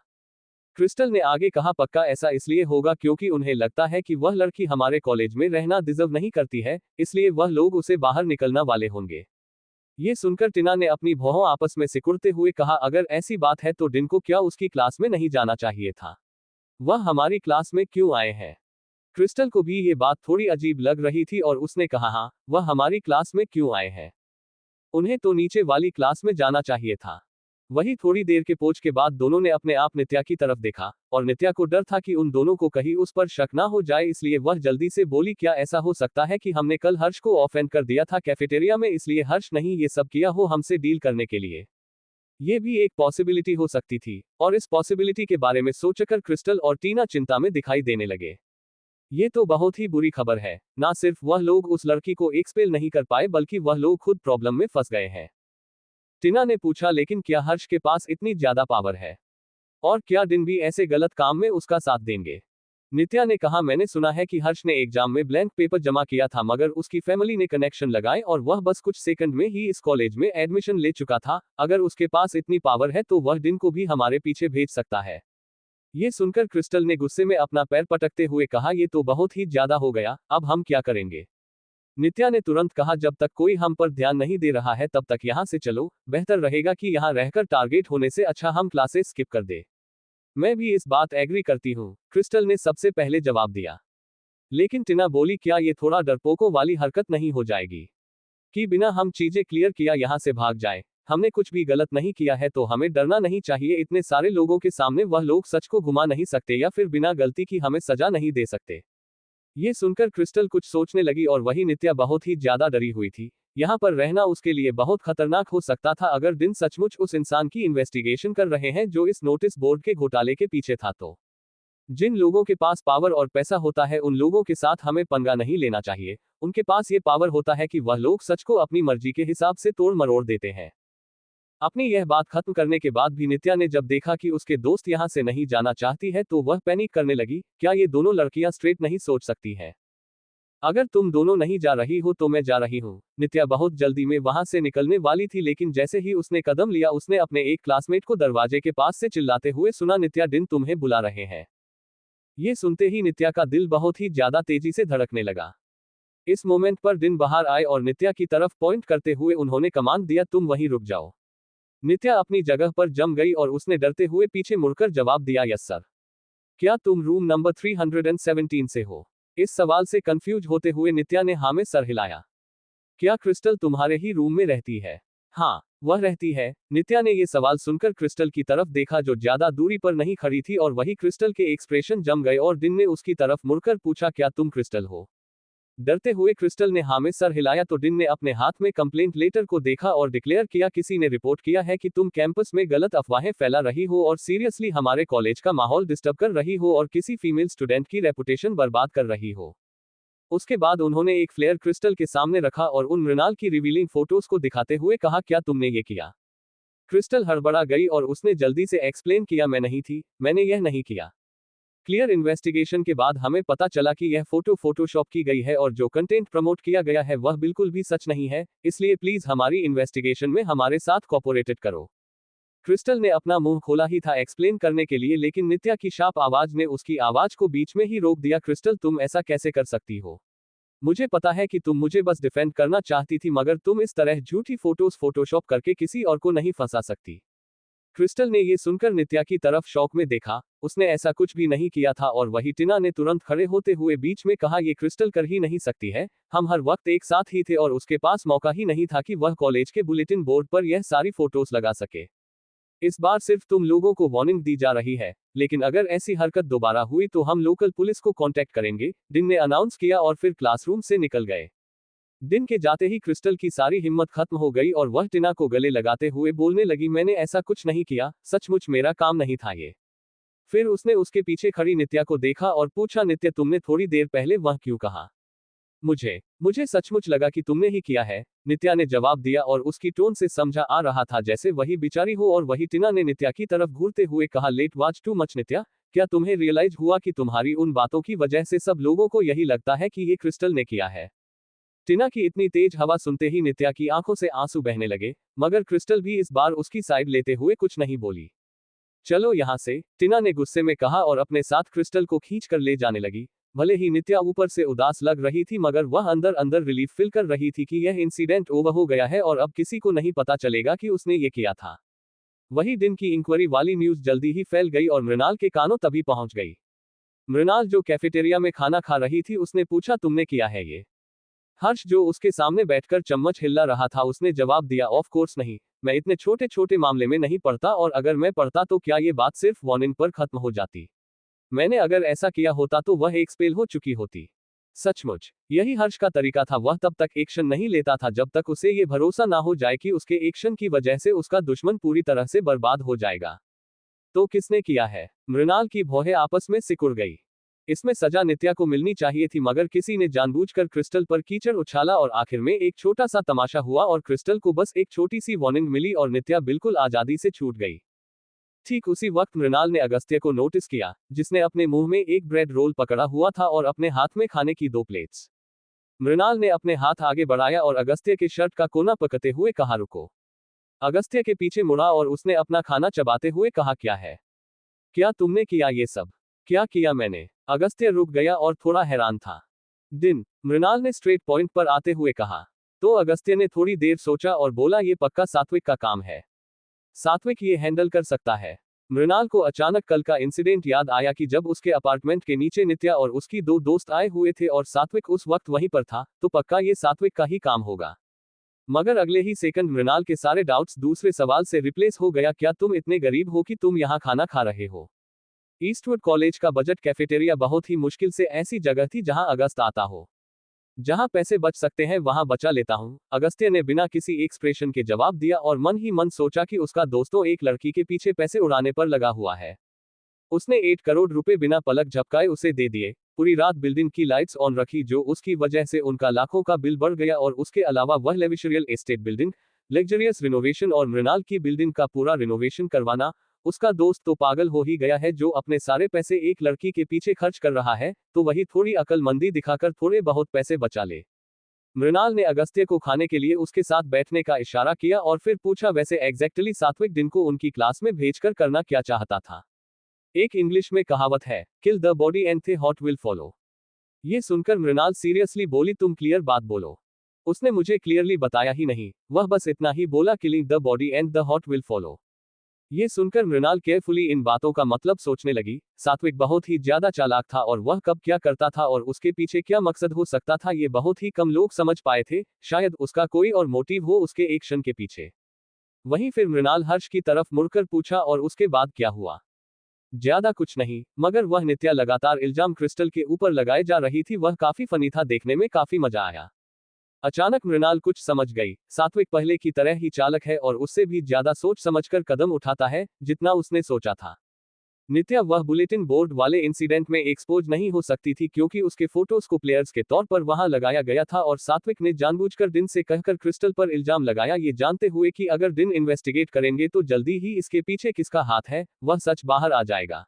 क्रिस्टल ने आगे कहा, पक्का ऐसा इसलिए होगा क्योंकि उन्हें लगता है कि वह लड़की हमारे कॉलेज में रहना डिजर्व नहीं करती है, इसलिए वह लोग उसे बाहर निकलना वाले होंगे। ये सुनकर टीना ने अपनी भौहों आपस में सिकुड़ते हुए कहा, अगर ऐसी बात है तो डिन को क्या उसकी क्लास में नहीं जाना चाहिए था? वह हमारी क्लास में क्यों आए हैं? क्रिस्टल को भी ये बात थोड़ी अजीब लग रही थी और उसने कहा, हाँ, वह हमारी क्लास में क्यों आए हैं? उन्हें तो नीचे वाली क्लास में जाना चाहिए था। वही थोड़ी देर के पोच के बाद दोनों ने अपने आप नित्या की तरफ देखा और नित्या को डर था कि उन दोनों को कहीं उस पर शक ना हो जाए, इसलिए वह जल्दी से बोली, क्या ऐसा हो सकता है कि हमने कल हर्ष को ऑफेंड कर दिया था कैफेटेरिया में, इसलिए हर्ष नहीं ये सब किया हो हमसे डील करने के लिए? ये भी एक पॉसिबिलिटी हो सकती थी और इस पॉसिबिलिटी के बारे में सोचकर क्रिस्टल और टीना चिंता में दिखाई देने लगे। ये तो बहुत ही बुरी खबर है। ना सिर्फ वह लोग उस लड़की को एक्सपेल नहीं कर पाए बल्कि वह लोग खुद प्रॉब्लम में फंस गए हैं। टीना ने पूछा, लेकिन क्या हर्ष के पास इतनी ज्यादा पावर है? और क्या डिन भी ऐसे गलत काम में उसका साथ देंगे? नित्या ने कहा, मैंने सुना है कि हर्ष ने एग्जाम में ब्लैंक पेपर जमा किया था मगर उसकी फैमिली ने कनेक्शन लगाए और वह बस कुछ सेकंड में ही इस कॉलेज में एडमिशन ले चुका था। अगर उसके पास इतनी पावर है तो वह डिन को भी हमारे पीछे भेज सकता है। ये सुनकर क्रिस्टल ने गुस्से में अपना पैर पटकते हुए कहा, ये तो बहुत ही ज्यादा हो गया, अब हम क्या करेंगे? नित्या ने तुरंत कहा, जब तक कोई हम पर ध्यान नहीं दे रहा है तब तक यहाँ से चलो, बेहतर रहेगा कि यहाँ रहकर टारगेट होने से अच्छा हम क्लासेस स्किप कर दे। मैं भी इस बात एग्री करती हूँ, क्रिस्टल ने सबसे पहले जवाब दिया। लेकिन टीना बोली, क्या ये थोड़ा डरपोकों वाली हरकत नहीं हो जाएगी कि बिना हम चीजें क्लियर किया यहाँ से भाग जाए? हमने कुछ भी गलत नहीं किया है तो हमें डरना नहीं चाहिए। इतने सारे लोगों के सामने वह लोग सच को घुमा नहीं सकते या फिर बिना गलती की हमें सजा नहीं दे सकते। ये सुनकर क्रिस्टल कुछ सोचने लगी और वही नित्या बहुत ही ज्यादा डरी हुई थी। यहाँ पर रहना उसके लिए बहुत खतरनाक हो सकता था अगर दिन सचमुच उस इंसान की इन्वेस्टिगेशन कर रहे हैं जो इस नोटिस बोर्ड के घोटाले के पीछे था। तो जिन लोगों के पास पावर और पैसा होता है उन लोगों के साथ हमें पंगा नहीं लेना चाहिए। उनके पास ये पावर होता है कि वह लोग सच को अपनी मर्जी के हिसाब से तोड़ मरोड़ देते हैं। अपनी यह बात खत्म करने के बाद भी नित्या ने जब देखा कि उसके दोस्त यहाँ से नहीं जाना चाहती है तो वह पैनिक करने लगी। क्या ये दोनों लड़कियां स्ट्रेट नहीं सोच सकती हैं? अगर तुम दोनों नहीं जा रही हो तो मैं जा रही हूँ। नित्या बहुत जल्दी में वहां से निकलने वाली थी लेकिन जैसे ही उसने कदम लिया उसने अपने एक क्लासमेट को दरवाजे के पास से चिल्लाते हुए सुना, नित्या डिन तुम्हें बुला रहे हैं। ये सुनते ही नित्या का दिल बहुत ही ज्यादा तेजी से धड़कने लगा। इस मोमेंट पर डिन बाहर आए और नित्या की तरफ पॉइंट करते हुए उन्होंने कमांड दिया, तुम वहीं रुक जाओ। नित्या अपनी जगह पर जम गई और उसने डरते हुए पीछे मुड़कर जवाब दिया, यस सर। क्या तुम रूम नंबर 317 से हो? इस सवाल से कंफ्यूज होते हुए नित्या ने हाँ में सर हिलाया। क्या क्रिस्टल तुम्हारे ही रूम में रहती है? हाँ, वह रहती है। नित्या ने ये सवाल सुनकर क्रिस्टल की तरफ देखा जो ज्यादा दूरी पर नहीं खड़ी थी और वही क्रिस्टल के एक्सप्रेशन जम गए और डिन ने उसकी तरफ मुड़कर पूछा, क्या तुम क्रिस्टल हो? डरते हुए क्रिस्टल ने हाँ में सर हिलाया तो डिन ने अपने हाथ में कंप्लेंट लेटर को देखा और डिक्लेयर किया, किसी ने रिपोर्ट किया है कि तुम कैंपस में गलत अफवाहें फैला रही हो और सीरियसली हमारे कॉलेज का माहौल डिस्टर्ब कर रही हो और किसी फीमेल स्टूडेंट की रेपुटेशन बर्बाद कर रही हो। उसके बाद उन्होंने एक फ्लेयर क्रिस्टल के सामने रखा और उन मृणाल की रिवीलिंग फोटोज को दिखाते हुए कहा, क्या तुमने ये किया? क्रिस्टल हड़बड़ा गई और उसने जल्दी से एक्सप्लेन किया, मैं नहीं थी, मैंने यह नहीं किया। क्लियर इन्वेस्टिगेशन के बाद हमें पता चला कि यह फोटो फोटोशॉप की गई है और जो कंटेंट प्रमोट किया गया है वह बिल्कुल भी सच नहीं है, इसलिए प्लीज हमारी इन्वेस्टिगेशन में हमारे साथ कोऑपरेट करो। क्रिस्टल ने अपना मुंह खोला ही था एक्सप्लेन करने के लिए लेकिन नित्या की शार्प आवाज ने उसकी आवाज को बीच में ही रोक दिया। क्रिस्टल, तुम ऐसा कैसे कर सकती हो? मुझे पता है कि तुम मुझे बस डिफेंड करना चाहती थी मगर तुम इस तरह झूठी फोटोज फोटोशॉप करके किसी और को नहीं फंसा सकती। क्रिस्टल ने ये सुनकर नित्या की तरफ शौक में देखा। उसने ऐसा कुछ भी नहीं किया था और वही टिना ने तुरंत खड़े होते हुए बीच में कहा, ये क्रिस्टल कर ही नहीं सकती है, हम हर वक्त एक साथ ही थे और उसके पास मौका ही नहीं था कि वह कॉलेज के बुलेटिन बोर्ड पर यह सारी फोटोज लगा सके। इस बार सिर्फ तुम लोगों को वार्निंग दी जा रही है, लेकिन अगर ऐसी हरकत दोबारा हुई तो हम लोकल पुलिस को कांटेक्ट करेंगे, डिन ने अनाउंस किया और फिर क्लासरूम से निकल गए। दिन के जाते ही क्रिस्टल की सारी हिम्मत खत्म हो गई और वह टिना को गले लगाते हुए बोलने लगी, मैंने ऐसा कुछ नहीं किया, सचमुच मेरा काम नहीं था ये। फिर उसने उसके पीछे खड़ी नित्या को देखा और पूछा, नित्या तुमने थोड़ी देर पहले वह क्यों कहा? मुझे सचमुच लगा कि तुमने ही किया है, नित्या ने जवाब दिया और उसकी टोन से समझा आ रहा था जैसे वही बेचारी हो। और वही टिना ने नित्या की तरफ घूरते हुए कहा, लेट वाच टू मच नित्या, क्या तुम्हें रियलाइज हुआ कि तुम्हारी उन बातों की वजह से सब लोगों को यही लगता है कि ये क्रिस्टल ने किया है? टिना की इतनी तेज हवा सुनते ही नित्या की आंखों से आंसू बहने लगे, मगर क्रिस्टल भी इस बार उसकी साइड लेते हुए कुछ नहीं बोली। चलो यहाँ से, टिना ने गुस्से में कहा और अपने साथ क्रिस्टल को खींच कर ले जाने लगी। भले ही नित्या ऊपर से उदास लग रही थी मगर वह अंदर अंदर रिलीफ फील कर रही थी कि यह इंसिडेंट ओवर हो गया है और अब किसी को नहीं पता चलेगा कि उसने ये किया था। वही दिन की इंक्वायरी वाली न्यूज जल्दी ही फैल गई और मृणाल के कानों तभी पहुंच गई। मृणाल जो कैफेटेरिया में खाना खा रही थी उसने पूछा, तुमने किया है ये? हर्ष जो उसके सामने बैठकर चम्मच हिला रहा था उसने जवाब दिया, ऑफ कोर्स नहीं, मैं इतने छोटे छोटे मामले में नहीं पढ़ता और अगर मैं पढ़ता तो क्या ये बात सिर्फ वार्निंग पर खत्म हो जाती? मैंने अगर ऐसा किया होता तो वह एक्सपेल हो चुकी होती। सचमुच यही हर्ष का तरीका था, वह तब तक एक्शन नहीं लेता था जब तक उसे ये भरोसा ना हो जाए कि उसके एक्शन की वजह से उसका दुश्मन पूरी तरह से बर्बाद हो जाएगा। तो किसने किया है? मृणाल की भौहें आपस में सिकुड़ गई। इसमें सजा नित्या को मिलनी चाहिए थी मगर किसी ने जानबूझकर क्रिस्टल पर कीचड़ उछाला और आखिर में एक छोटा सा तमाशा हुआ और क्रिस्टल को बस एक छोटी सी वार्निंग मिली और नित्या बिल्कुल आजादी से छूट गई। ठीक उसी वक्त मृणाल ने अगस्त्य को नोटिस किया, जिसने अपने मुंह में एक ब्रेड रोल पकड़ा हुआ था और अपने हाथ में खाने की 2 प्लेट्स। मृणाल ने अपने हाथ आगे बढ़ाया और अगस्त्य के शर्ट का कोना पकड़ते हुए कहा, रुको। अगस्त्य के पीछे मुड़ा और उसने अपना खाना चबाते हुए कहा, क्या है? क्या तुमने किया ये सब? क्या किया मैंने? अगस्त्य रुक गया और थोड़ा हैरान था। दिन, मृणाल ने स्ट्रेट पॉइंट पर आते हुए कहा। तो अगस्त्य ने थोड़ी देर सोचा और बोला, ये पक्का सात्विक का काम है। सात्विक ये हैंडल कर सकता है। मृणाल को अचानक कल का इंसिडेंट याद आया कि जब उसके अपार्टमेंट के नीचे नित्या और उसकी 2 दोस्त आए हुए थे और सात्विक उस वक्त वहीं पर था, तो पक्का ये सात्विक का ही काम होगा। मगर अगले ही सेकंड मृणाल के सारे डाउट्स दूसरे सवाल से रिप्लेस हो गया, क्या तुम इतने गरीब हो कि तुम यहाँ खाना खा रहे हो? ईस्टवुड कॉलेज का बजट कैफेटेरिया बहुत ही मुश्किल से ऐसी जगह थी जहां अगस्त आता हो। जहां पैसे बच सकते हैं वहां बचा लेता हूं। अगस्त्य ने बिना किसी एक्सप्रेशन के जवाब दिया और मन ही मन सोचा कि उसका दोस्तों एक लड़की के पीछे पैसे उड़ाने पर लगा हुआ है। उसने 8 करोड़ रुपए बिना पलक झपकाए उसे दे दिए। पूरी रात बिल्डिंग की लाइट्स ऑन रखी जो उसकी वजह से उनका लाखों का बिल बढ़ गया और उसके अलावा वह lavish real estate building, luxurious renovation और मृणाल की बिल्डिंग का पूरा रिनोवेशन करवाना। उसका दोस्त तो पागल हो ही गया है जो अपने सारे पैसे एक लड़की के पीछे खर्च कर रहा है, तो वही थोड़ी अकलमंदी दिखाकर थोड़े बहुत पैसे बचा ले। मृणाल ने अगस्त्य को खाने के लिए उसके साथ बैठने का इशारा किया और फिर पूछा वैसे एग्जैक्टली सात्विक दिन को उनकी क्लास में भेजकर करना क्या चाहता था। एक इंग्लिश में कहावत है, किल द बॉडी एंड थे हॉट विल फॉलो। ये सुनकर मृणाल सीरियसली बोली तुम क्लियर बात बोलो। उसने मुझे क्लियरली बताया ही नहीं, वह बस इतना ही बोला killing the body and the hot will follow. ये सुनकर मृणाल केयरफुली इन बातों का मतलब सोचने लगी। सात्विक बहुत ही ज्यादा चालाक था और वह कब क्या करता था और उसके पीछे क्या मकसद हो सकता था ये बहुत ही कम लोग समझ पाए थे। शायद उसका कोई और मोटिव हो उसके एक्शन के पीछे। वहीं फिर मृणाल हर्ष की तरफ मुड़कर पूछा और उसके बाद क्या हुआ। ज्यादा कुछ नहीं, मगर वह नित्या लगातार इल्जाम क्रिस्टल के ऊपर लगाए जा रही थी। वह काफी फनी था, देखने में काफी मजा आया। अचानक मृणाल कुछ समझ गई। सात्विक पहले की तरह ही चालक है और उससे भी ज्यादा सोच समझकर कदम उठाता है जितना उसने सोचा था। नित्या वह बुलेटिन बोर्ड वाले इंसिडेंट में एक्सपोज नहीं हो सकती थी क्योंकि उसके फोटोज को प्लेयर्स के तौर पर वहां लगाया गया था और सात्विक ने जानबूझकर दिन से कहकर क्रिस्टल पर इल्जाम लगाया, ये जानते हुए कि अगर दिन इन्वेस्टिगेट करेंगे तो जल्दी ही इसके पीछे किसका हाथ है वह सच बाहर आ जाएगा।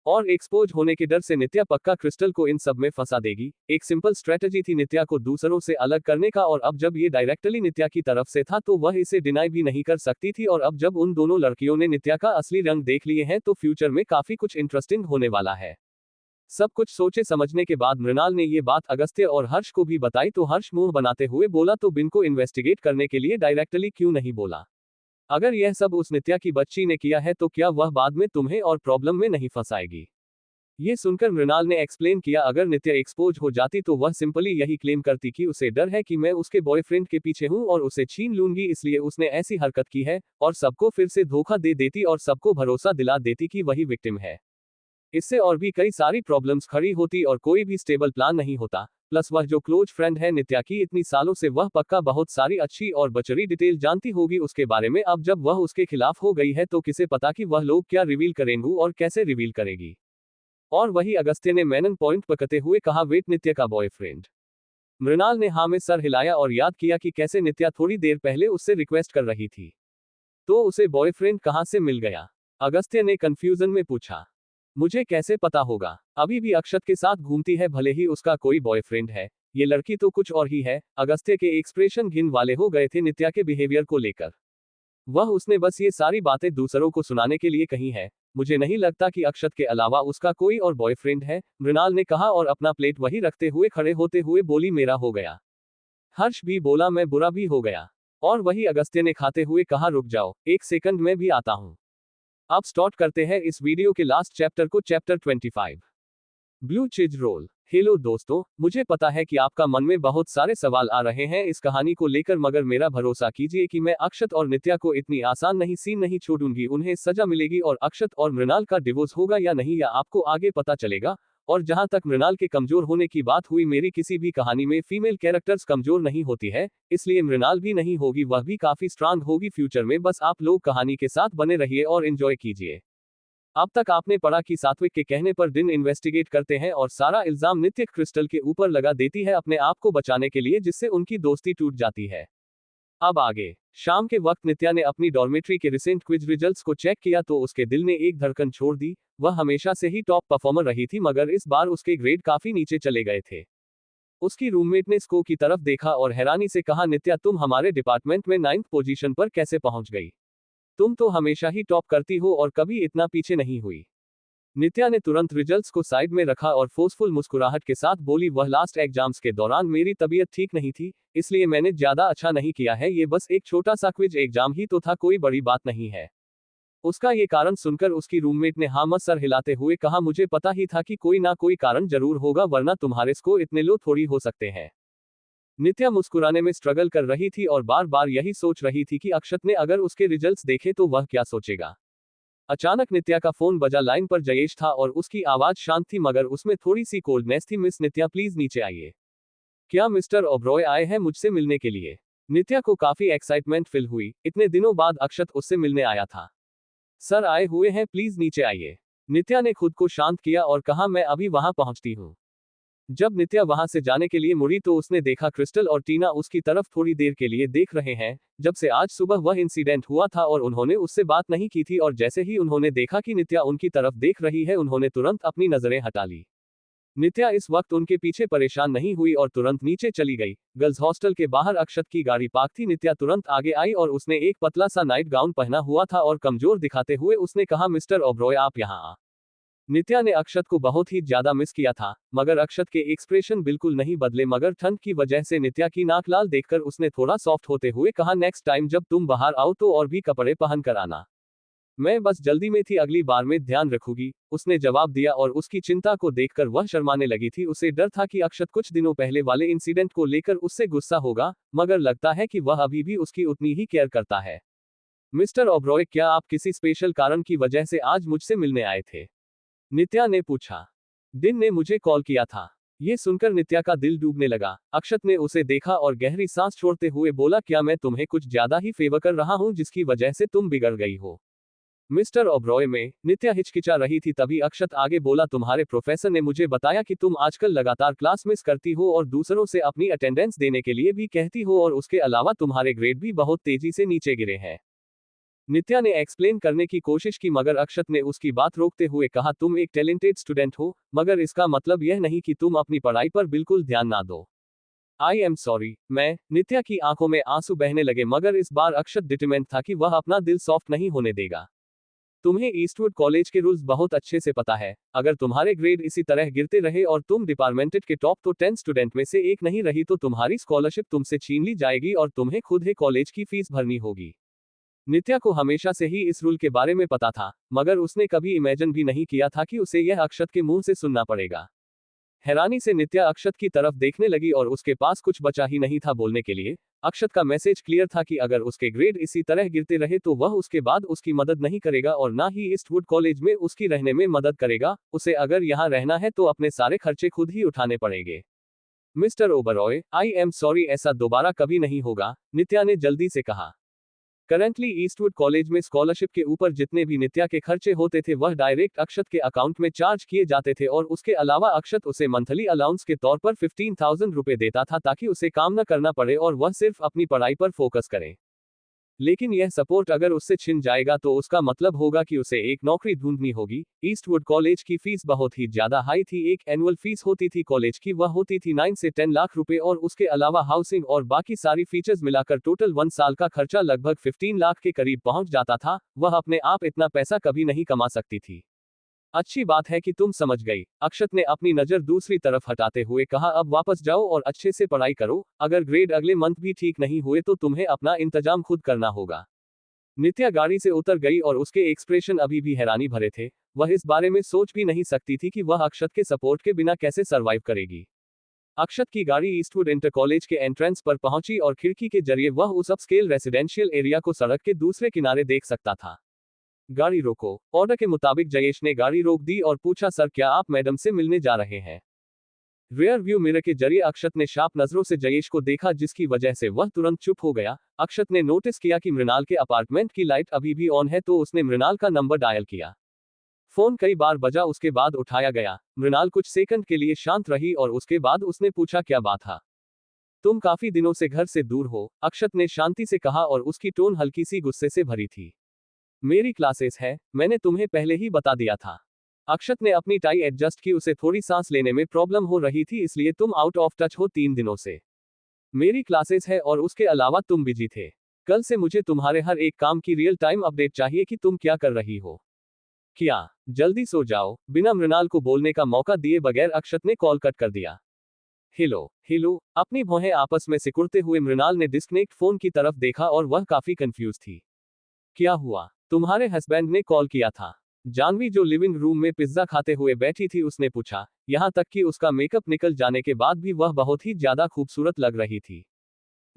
और एक्सपोज होने के डर से नित्या पक्का क्रिस्टल को इन सब में फंसा देगी। एक सिंपल स्ट्रेटजी थी नित्या को दूसरों से अलग करने का और अब जब ये डायरेक्टली नित्या की तरफ से था तो वह इसे डिनाई भी नहीं कर सकती थी। और अब जब उन दोनों लड़कियों ने नित्या का असली रंग देख लिए हैं तो फ्यूचर में काफी कुछ इंटरेस्टिंग होने वाला है। सब कुछ सोचे समझने के बाद मृणाल ने ये बात अगस्त्य और हर्ष को भी बताई तो हर्ष मुंह बनाते हुए बोला तो बिन को इन्वेस्टिगेट करने के लिए डायरेक्टली क्यों नहीं बोला। अगर यह सब उस नित्या की बच्ची ने किया है तो क्या वह बाद में तुम्हें और प्रॉब्लम में नहीं फंसाएगी। ये सुनकर मृणाल ने एक्सप्लेन किया, अगर नित्या एक्सपोज हो जाती तो वह सिंपली यही क्लेम करती कि उसे डर है कि मैं उसके बॉयफ्रेंड के पीछे हूं और उसे छीन लूंगी, इसलिए उसने ऐसी हरकत की है, और सबको फिर से धोखा दे देती और सबको भरोसा दिला देती कि वही विक्टिम है। इससे और भी कई सारी प्रॉब्लम्स खड़ी होती और कोई भी स्टेबल प्लान नहीं होता। प्लस वह जो क्लोज फ्रेंड है नित्या की इतनी सालों से, वह पक्का बहुत सारी अच्छी और बचरी डिटेल जानती होगी उसके बारे में। अब जब वह उसके खिलाफ हो गई है तो किसे पता कि वह लोग क्या रिवील करेंगे और कैसे रिवील करेगी। और वही अगस्त्य ने मेनन पॉइंट पकड़ते हुए कहा, वेट नित्या का बॉयफ्रेंड। मृणाल ने हाँ में सर हिलाया और याद किया कि कैसे नित्या थोड़ी देर पहले उससे रिक्वेस्ट कर रही थी। तो उसे बॉयफ्रेंड कहां से मिल गया? अगस्त्य ने कंफ्यूजन में पूछा। मुझे कैसे पता होगा, अभी भी अक्षत के साथ घूमती है, भले ही उसका कोई बॉयफ्रेंड है, ये लड़की तो कुछ और ही है। अगस्त्य के एक्सप्रेशन घिन वाले हो गए थे नित्या के बिहेवियर को लेकर। वह उसने बस ये सारी बातें दूसरों को सुनाने के लिए कही है। मुझे नहीं लगता कि अक्षत के अलावा उसका कोई और बॉयफ्रेंड है, मृणाल ने कहा और अपना प्लेट वही रखते हुए खड़े होते हुए बोली, मेरा हो गया। हर्ष भी बोला, मैं बुरा भी हो गया। और वही अगस्त्य ने खाते हुए कहा, रुक जाओ एक सेकंड, मैं भी आता हूं। अब स्टार्ट करते हैं इस वीडियो के लास्ट चैप्टर को, चैप्टर 25, ब्लू चीज रोल। हेलो दोस्तों, मुझे पता है कि आपका मन में बहुत सारे सवाल आ रहे हैं इस कहानी को लेकर, मगर मेरा भरोसा कीजिए कि मैं अक्षत और नित्या को इतनी आसान नहीं सीन नहीं छोड़ूंगी। उन्हें सजा मिलेगी और अक्षत और मृणाल का डिवोर्स होगा या नहीं, या आपको आगे पता चलेगा। और जहां तक मृणाल के कमजोर होने की बात हुई, मेरी किसी भी कहानी में फीमेल कैरेक्टर्स कमजोर नहीं होती है, इसलिए मृणाल भी नहीं होगी, वह भी काफी स्ट्रांग होगी फ्यूचर में। बस आप लोग कहानी के साथ बने रहिए और एंजॉय कीजिए। अब तक आपने पढ़ा कि सात्विक के कहने पर दिन इन्वेस्टिगेट करते हैं और सारा इल्जाम नित्य क्रिस्टल के ऊपर लगा देती है अपने आप को बचाने के लिए, जिससे उनकी दोस्ती टूट जाती है। अब आगे, शाम के वक्त नित्या ने अपनी डॉर्मेट्री के रिसेंट क्विज रिजल्ट्स को चेक किया तो उसके दिल ने एक धड़कन छोड़ दी। वह हमेशा से ही टॉप परफॉर्मर रही थी, मगर इस बार उसके ग्रेड काफी नीचे चले गए थे। उसकी रूममेट ने स्को की तरफ देखा और हैरानी से कहा, नित्या तुम हमारे डिपार्टमेंट में 9th पोजीशन पर कैसे पहुंच गई? तुम तो हमेशा ही टॉप करती हो और कभी इतना पीछे नहीं हुई। नित्या ने तुरंत रिजल्ट्स को साइड में रखा और फोर्सफुल मुस्कुराहट के साथ बोली, वह लास्ट एग्जाम्स के दौरान मेरी तबीयत ठीक नहीं थी, इसलिए मैंने ज्यादा अच्छा नहीं किया है। ये बस एक छोटा सा क्विज एग्जाम ही तो था, कोई बड़ी बात नहीं है। उसका ये कारण सुनकर उसकी रूममेट ने हाँ में सर हिलाते हुए कहा, मुझे पता ही था कि कोई ना कोई कारण जरूर होगा, वरना तुम्हारे स्कोर इतने लो थोड़ी हो सकते हैं। नित्या मुस्कुराने में स्ट्रगल कर रही थी और बार बार यही सोच रही थी कि अक्षत ने अगर उसके रिजल्ट्स देखे तो वह क्या सोचेगा। अचानक नित्या का फोन बजा। लाइन पर जयेश था और उसकी आवाज शांत थी मगर उसमें थोड़ी सी कोल्डनेस थी। मिस नित्या प्लीज नीचे आइए। क्या मिस्टर ओबरॉय आए हैं मुझसे मिलने के लिए? नित्या को काफी एक्साइटमेंट फील हुई, इतने दिनों बाद अक्षत उससे मिलने आया था। सर आए हुए हैं, प्लीज नीचे आइए। नित्या ने खुद को शांत किया और कहा मैं अभी वहां पहुंचती हूं। जब नित्या वहां से जाने के लिए मुड़ी तो उसने देखा क्रिस्टल और टीना उसकी तरफ थोड़ी देर के लिए देख रहे हैं। जब से आज सुबह वह इंसिडेंट हुआ था और उन्होंने उससे बात नहीं की थी और जैसे ही उन्होंने देखा कि नित्या उनकी तरफ देख रही है उन्होंने तुरंत अपनी नजरें हटा ली। नित्या इस वक्त उनके पीछे परेशान नहीं हुई और तुरंत नीचे चली गई। गर्ल्स हॉस्टल के बाहर अक्षत की गाड़ी पार्क थी। नित्या तुरंत आगे आई और उसने एक पतला सा नाइट गाउन पहना हुआ था और कमजोर दिखाते हुए उसने कहा मिस्टर ओबरॉय आप यहाँ आ। नित्या ने अक्षत को बहुत ही ज्यादा मिस किया था मगर अक्षत के एक्सप्रेशन बिल्कुल नहीं बदले मगर ठंड की वजह से नित्या की नाक लाल देखकर उसने थोड़ा सॉफ्ट होते हुए कहा नेक्स्ट टाइम जब तुम बाहर आओ तो और भी कपड़े पहन कर आना। मैं बस जल्दी में थी, अगली बार में ध्यान रखूंगी, उसने जवाब दिया और उसकी चिंता को देखकर वह शर्माने लगी थी। उसे डर था कि अक्षत कुछ दिनों पहले वाले इंसिडेंट को लेकर उससे गुस्सा होगा मगर लगता है कि वह अभी भी उसकी उतनी ही केयर करता है। मिस्टर ओबरॉय क्या आप किसी स्पेशल कारण की वजह से आज मुझसे मिलने आए थे? नित्या ने पूछा। दिन ने मुझे कॉल किया था। ये सुनकर नित्या का दिल डूबने लगा। अक्षत ने उसे देखा और गहरी सांस छोड़ते हुए बोला क्या मैं तुम्हें कुछ ज्यादा ही फेवर कर रहा हूं जिसकी वजह से तुम बिगड़ गई हो? मिस्टर ओबरॉय में नित्या हिचकिचा रही थी तभी अक्षत आगे बोला तुम्हारे प्रोफेसर ने मुझे बताया कि तुम आजकल लगातार क्लास मिस करती हो और दूसरों से अपनी अटेंडेंस देने के लिए भी कहती हो और उसके अलावा तुम्हारे ग्रेड भी बहुत तेजी से नीचे गिरे हैं। नित्या ने एक्सप्लेन करने की कोशिश की मगर अक्षत ने उसकी बात रोकते हुए कहा तुम एक टैलेंटेड स्टूडेंट हो मगर इसका मतलब यह नहीं कि तुम अपनी पढ़ाई पर बिल्कुल ध्यान ना दो। I am sorry. मैं नित्या की आंखों में आंसू बहने लगे मगर इस बार अक्षत डिटरमिन्ड था कि वह अपना दिल सॉफ्ट नहीं होने देगा। तुम्हें ईस्टवुड कॉलेज के रूल्स बहुत अच्छे से पता है। अगर तुम्हारे ग्रेड इसी तरह गिरते रहे और तुम डिपार्टमेंट के टॉप तो 10 स्टूडेंट में से एक नहीं रही तो तुम्हारी स्कॉलरशिप तुमसे छीन ली जाएगी और तुम्हें खुद ही कॉलेज की फीस भरनी होगी। नित्या को हमेशा से ही इस रूल के बारे में पता था मगर उसने कभी इमेजिन भी नहीं किया था कि उसे यह अक्षत के मुंह से सुनना पड़ेगा। हैरानी से नित्या अक्षत की तरफ देखने लगी और उसके पास कुछ बचा ही नहीं था बोलने के लिए। अक्षत का मैसेज क्लियर था कि अगर उसके ग्रेड इसी तरह गिरते रहे तो वह उसके बाद उसकी मदद नहीं करेगा और ना ही ईस्टवुड कॉलेज में उसकी रहने में मदद करेगा। उसे अगर यहाँ रहना है तो अपने सारे खर्चे खुद ही उठाने पड़ेंगे। Mister Oberoi I am sorry, ऐसा दोबारा कभी नहीं होगा, नित्या ने जल्दी से कहा। करंटली ईस्टवुड कॉलेज में स्कॉलरशिप के ऊपर जितने भी नित्या के खर्चे होते थे वह डायरेक्ट अक्षत के अकाउंट में चार्ज किए जाते थे और उसके अलावा अक्षत उसे मंथली अलाउंस के तौर पर 15,000 रुपए देता था ताकि उसे काम न करना पड़े और वह सिर्फ अपनी पढ़ाई पर फोकस करे। लेकिन यह सपोर्ट अगर उससे छिन जाएगा तो उसका मतलब होगा कि उसे एक नौकरी ढूंढनी होगी। ईस्टवुड कॉलेज की फीस बहुत ही ज्यादा हाई थी। एक एनुअल फीस होती थी कॉलेज की, वह होती थी 9 से 10 लाख रुपए और उसके अलावा हाउसिंग और बाकी सारी फीचर्स मिलाकर टोटल 1 साल का खर्चा लगभग 15 लाख के करीब पहुंच जाता था। वह अपने आप इतना पैसा कभी नहीं कमा सकती थी। अच्छी बात है कि तुम समझ गई, अक्षत ने अपनी नजर दूसरी तरफ हटाते हुए कहा। अब वापस जाओ और अच्छे से पढ़ाई करो। अगर ग्रेड अगले मंथ भी ठीक नहीं हुए तो तुम्हें अपना इंतजाम खुद करना होगा। नित्या गाड़ी से उतर गई और उसके एक्सप्रेशन अभी भी हैरानी भरे थे। वह इस बारे में सोच भी नहीं सकती थी कि वह अक्षत के सपोर्ट के बिना कैसे सरवाइव करेगी। अक्षत की गाड़ी ईस्टवुड इंटर कॉलेज के एंट्रेंस पर पहुंची और खिड़की के जरिए वह उस अपस्केल रेसिडेंशियल एरिया को सड़क के दूसरे किनारे देख सकता था। गाड़ी रोको, ऑर्डर के मुताबिक जयेश ने गाड़ी रोक दी और पूछा सर क्या आप मैडम से मिलने जा रहे हैं? रियर व्यू मिरर के जरिए अक्षत ने शार्प नजरों से जयेश को देखा जिसकी वजह से वह तुरंत चुप हो गया। अक्षत ने नोटिस किया कि मृणाल के अपार्टमेंट की लाइट अभी भी ऑन है तो उसने मृणाल का नंबर डायल किया। फोन कई बार बजा, उसके बाद उठाया गया। मृणाल कुछ सेकंड के लिए शांत रही और उसके बाद उसने पूछा क्या बात था? तुम काफी दिनों से घर से दूर हो, अक्षत ने शांति से कहा और उसकी टोन हल्की सी गुस्से से भरी थी। मेरी क्लासेस है, मैंने तुम्हें पहले ही बता दिया था। अक्षत ने अपनी टाई एडजस्ट की, उसे थोड़ी सांस लेने में प्रॉब्लम हो रही थी इसलिए तुम आउट ऑफ टच हो 3 दिनों से। मेरी क्लासेस है और उसके अलावा तुम बिजी थे। कल से मुझे तुम्हारे हर एक काम की रियल टाइम अपडेट चाहिए कि तुम क्या कर रही हो। क्या जल्दी सो जाओ। बिना मृणाल को बोलने का मौका दिए बगैर अक्षत ने कॉल कट कर दिया। हेलो हेलो, अपनी भौहें आपस में सिकुड़ते हुए मृणाल ने डिस्कनेक्ट फोन की तरफ देखा और वह काफी कंफ्यूज थी। क्या हुआ? तुम्हारे हस्बैंड ने कॉल किया था? जानवी जो लिविंग रूम में पिज्जा खाते हुए बैठी थी उसने पूछा। यहां तक कि उसका मेकअप निकल जाने के बाद भी वह बहुत ही ज्यादा खूबसूरत लग रही थी।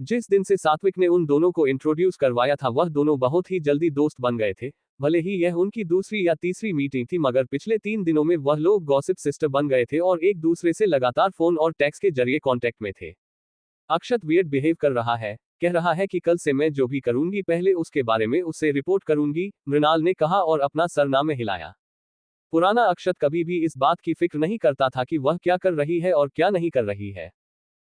जिस दिन से सात्विक ने उन दोनों को इंट्रोड्यूस करवाया था वह दोनों बहुत ही जल्दी दोस्त बन गए थे। भले ही यह उनकी दूसरी या तीसरी मीटिंग थी, मगर पिछले 3 दिनों में वह लोग गॉसिप सिस्टर बन गए थे और एक दूसरे से लगातार फोन और टेक्स्ट के जरिए कांटेक्ट में थे। अक्षत वियर्ड बिहेव कर रहा है, कह रहा है कि कल से मैं जो भी करूंगी पहले उसके बारे में उससे रिपोर्ट करूंगी, मृणाल ने कहा और अपना सरनामे हिलाया। पुराना अक्षत कभी भी इस बात की फिक्र नहीं करता था कि वह क्या कर रही है और क्या नहीं कर रही है।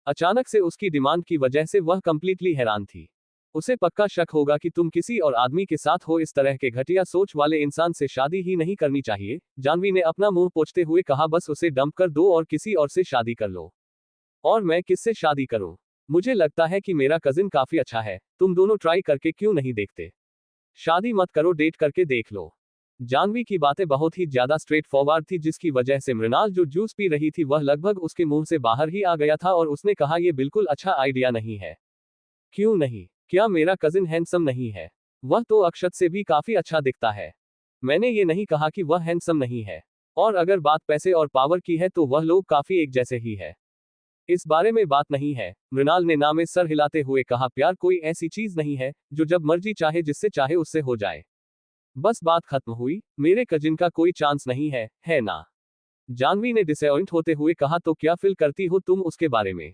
अचानक से उसकी डिमांड की वजह से वह कंप्लीटली हैरान थी। उसे पक्का शक होगा कि तुम किसी और आदमी के साथ हो, इस तरह के घटिया सोच वाले इंसान से शादी ही नहीं करनी चाहिए, जानवी ने अपना मुंह पोंछते हुए कहा। बस उसे डंप कर दो और किसी और से शादी कर लो। और मैं किससे शादी करूं? मुझे लगता है कि मेरा कजिन काफी अच्छा है, तुम दोनों ट्राई करके क्यों नहीं देखते? शादी मत करो, डेट करके देख लो। जानवी की बातें बहुत ही ज्यादा स्ट्रेट फॉरवर्ड थी, जिसकी वजह से मृणाल जो जूस पी रही थी वह लगभग उसके मुंह से बाहर ही आ गया था और उसने कहा, यह बिल्कुल अच्छा आइडिया नहीं है। क्यों नहीं? क्या मेरा कजिन हैंडसम नहीं है? वह तो अक्षत से भी काफी अच्छा दिखता है। मैंने ये नहीं कहा कि वह हैंडसम नहीं है। और अगर बात पैसे और पावर की है तो वह लोग काफी एक जैसे ही है। इस बारे में बात नहीं है, मृणाल ने ना में सर हिलाते हुए कहा। प्यार कोई ऐसी चीज नहीं है जो जब मर्जी चाहे जिससे चाहे उससे हो जाए। बस बात खत्म हुई, मेरे कजिन का कोई चांस नहीं है ना? जानवी ने डिसअपॉइंट होते हुए कहा। तो क्या फील करती हो तुम उसके बारे में?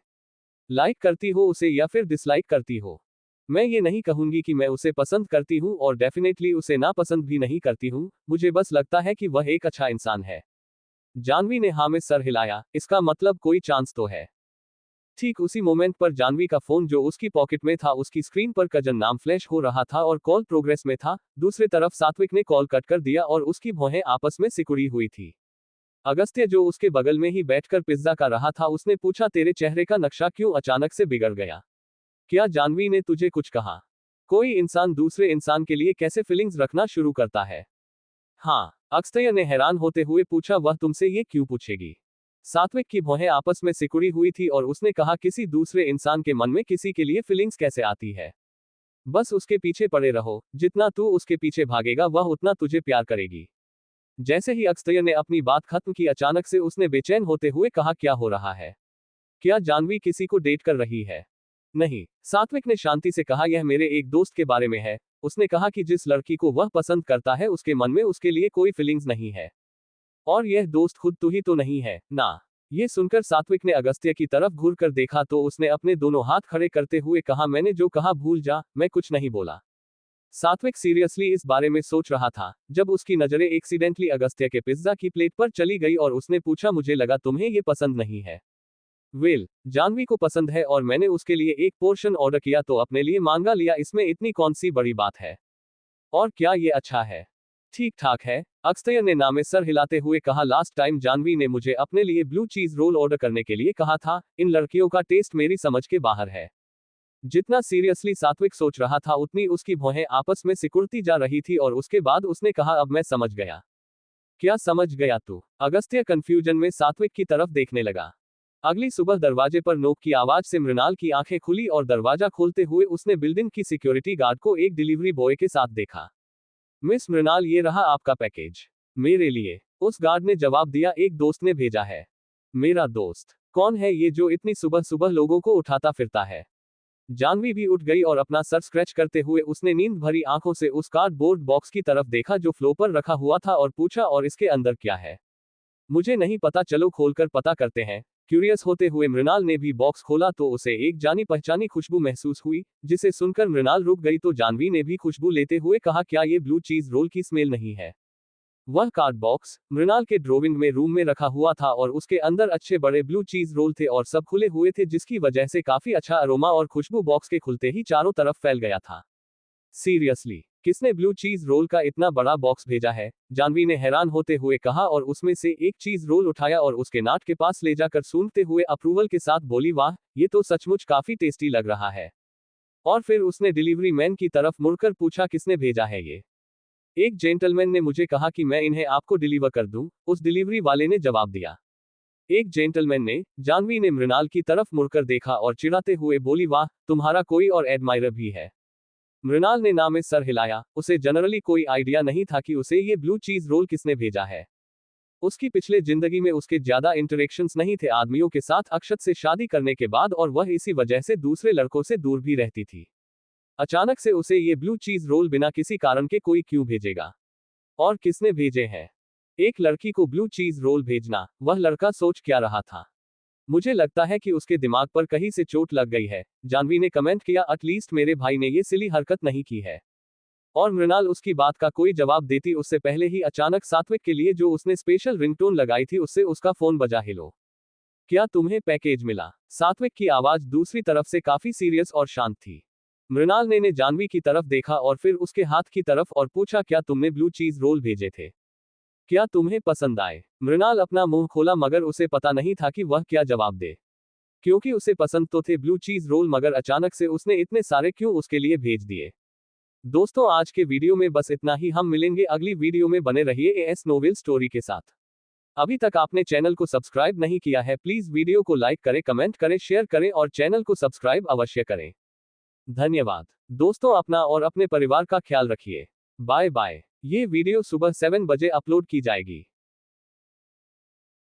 लाइक करती हो उसे या फिर डिसलाइक करती हो? मैं ये नहीं कहूंगी कि मैं उसे पसंद करती हूँ और डेफिनेटली उसे नापसंद भी नहीं करती हूँ, मुझे बस लगता है कि वह एक अच्छा इंसान है। जानवी ने हाँ में सर हिलाया। इसका मतलब कोई चांस तो है। ठीक उसी मोमेंट पर जानवी का फोन जो उसकी पॉकेट में था, उसकी स्क्रीन पर कजन नाम फ्लैश हो रहा था और कॉल प्रोग्रेस में था। दूसरी तरफ सात्विक ने कॉल कट कर दिया और उसकी भौहें आपस में सिकुड़ी हुई थी। अगस्त्य जो उसके बगल में ही बैठकर पिज्जा खा रहा था, उसने पूछा, तेरे चेहरे का नक्शा क्यों अचानक से बिगड़ गया? क्या जानवी ने तुझे कुछ कहा? कोई इंसान दूसरे इंसान के लिए कैसे फीलिंग्स रखना शुरू करता है? हाँ, अगस्त्य ने हैरान होते हुए पूछा। वह तुमसे ये क्यों पूछेगी? सात्विक की भौहें आपस में सिकुड़ी हुई थी और उसने कहा, किसी दूसरे इंसान के मन में किसी के लिए फीलिंग्स कैसे आती है? बस उसके पीछे पड़े रहो, जितना तू उसके पीछे भागेगा वह उतना तुझे प्यार करेगी। जैसे ही अगस्त्य ने अपनी बात खत्म की, अचानक से उसने बेचैन होते हुए कहा, क्या हो रहा है? क्या जानवी किसी को डेट कर रही है? नहीं, सात्विक ने शांति से कहा, यह मेरे एक दोस्त के बारे में है। उसने कहा कि जिस लड़की को वह पसंद करता है उसके मन में उसके लिए कोई फीलिंग्स नहीं है। और यह दोस्त खुद तू ही तो नहीं है ना? ये सुनकर सात्विक ने अगस्त्य की तरफ घूर कर देखा तो उसने अपने दोनों हाथ खड़े करते हुए कहा, मैंने जो कहा भूल जा, मैं कुछ नहीं बोला। सात्विक सीरियसली इस बारे में सोच रहा था जब उसकी नजरें एक्सीडेंटली अगस्त्य के पिज्जा की प्लेट पर चली गई और उसने पूछा, मुझे लगा तुम्हें ये पसंद नहीं है। वेल, जानवी को पसंद है और मैंने उसके लिए एक पोर्शन ऑर्डर किया तो अपने लिए मांगा लिया, इसमें इतनी कौन सी बड़ी बात है? और क्या ये अच्छा है? ठीक ठाक है, अगस्त्य ने ना में सर हिलाते हुए कहा। लास्ट टाइम जानवी ने मुझे अपने लिए ब्लू चीज रोल ऑर्डर करने के लिए कहा था। इन लड़कियों का टेस्ट मेरी समझ के बाहर है। जितना सीरियसली सात्विक सोच रहा था उतनी उसकी भौहें आपस में सिकुड़ती जा रही थी और उसके बाद उसने कहा, अब मैं समझ गया। क्या समझ गया तू? अगस्त्य कंफ्यूजन में सात्विक की तरफ देखने लगा। अगली सुबह दरवाजे पर नोक की आवाज से मृणाल की आंखें खुली और दरवाजा खोलते हुए उसने बिल्डिंग की सिक्योरिटी गार्ड को एक डिलीवरी बॉय के साथ देखा। मिस मृणाल, ये रहा आपका पैकेज। मेरे लिए, उस गार्ड ने जवाब दिया, एक दोस्त ने भेजा है। मेरा दोस्त? कौन है ये जो इतनी सुबह सुबह लोगों को उठाता फिरता है? जानवी भी उठ गई और अपना सर स्क्रैच करते हुए उसने नींद भरी आंखों से उस कार्डबोर्ड बॉक्स की तरफ देखा जो फ्लोर पर रखा हुआ था और पूछा, और इसके अंदर क्या है? मुझे नहीं पता, चलो खोलकर पता करते हैं। क्यूरियस होते हुए मृणाल ने भी बॉक्स खोला तो उसे एक जानी पहचानी खुशबू महसूस हुई, जिसे सुनकर मृणाल रुक गई तो जानवी ने भी खुशबू लेते हुए कहा, क्या ये ब्लू चीज रोल की स्मेल नहीं है? वह कार्ड बॉक्स मृणाल के ड्रोविंग में रूम में रखा हुआ था और उसके अंदर अच्छे बड़े ब्लू चीज रोल थे और सब खुले हुए थे, जिसकी वजह से काफी अच्छा अरोमा और खुशबू बॉक्स के खुलते ही चारों तरफ फैल गया था। सीरियसली, किसने ब्लू चीज रोल का इतना बड़ा बॉक्स भेजा है? जानवी ने हैरान होते हुए कहा और उसमें से एक चीज रोल उठाया और उसके नाक के पास ले जाकर सूंघते हुए अप्रूवल के साथ बोली, वाह, ये तो सचमुच काफी टेस्टी लग रहा है। और फिर उसने डिलीवरी मैन की तरफ मुड़कर पूछा, किसने भेजा है ये? एक जेंटलमैन ने मुझे कहा कि मैं इन्हें आपको डिलीवर कर दूं, उस डिलीवरी वाले ने जवाब दिया। एक जेंटलमैन ने? जानवी ने मृणाल की तरफ मुड़कर देखा और चिढ़ाते हुए बोली, वाह, तुम्हारा कोई और एडमायरर भी है? मृणाल ने ना में सर हिलाया। उसे जनरली कोई आइडिया नहीं था कि उसे ये ब्लू चीज रोल किसने भेजा है। उसकी पिछले जिंदगी में उसके ज्यादा इंटरेक्शंस नहीं थे आदमियों के साथ अक्षत से शादी करने के बाद, और वह इसी वजह से दूसरे लड़कों से दूर भी रहती थी। अचानक से उसे ये ब्लू चीज रोल बिना किसी कारण के कोई क्यों भेजेगा? और किसने भेजे हैं? एक लड़की को ब्लू चीज रोल भेजना, वह लड़का सोच क्या रहा था? मुझे लगता है कि उसके दिमाग पर कहीं से चोट लग गई है, जानवी ने कमेंट किया। एटलीस्ट मेरे भाई ने ये सिली हरकत नहीं की है। और मृणाल उसकी बात का कोई जवाब देती उससे पहले ही अचानक सात्विक के लिए जो उसने स्पेशल रिंगटोन लगाई थी उससे उसका फोन बजा। हेलो, क्या तुम्हें पैकेज मिला? सात्विक की आवाज दूसरी तरफ से काफी सीरियस और शांत थी। मृणाल ने जानवी की तरफ देखा और फिर उसके हाथ की तरफ और पूछा, क्या तुमने ब्लू चीज रोल भेजे थे? क्या तुम्हें पसंद आए? मृणाल अपना मुंह खोला मगर उसे पता नहीं था कि वह क्या जवाब दे, क्योंकि उसे पसंद तो थे ब्लू चीज रोल मगर अचानक से उसने इतने सारे क्यों उसके लिए भेज दिए। दोस्तों, आज के वीडियो में बस इतना ही। हम मिलेंगे अगली वीडियो में। बने रहिए एएस नोवेल स्टोरी के साथ। अभी तक आपने चैनल को सब्सक्राइब नहीं किया है, प्लीज वीडियो को लाइक करें, कमेंट करें, शेयर करें और चैनल को सब्सक्राइब अवश्य करें। धन्यवाद दोस्तों, अपना और अपने परिवार का ख्याल रखिए। Bye bye. ये वीडियो सुबह 7 बजे अपलोड की जाएगी।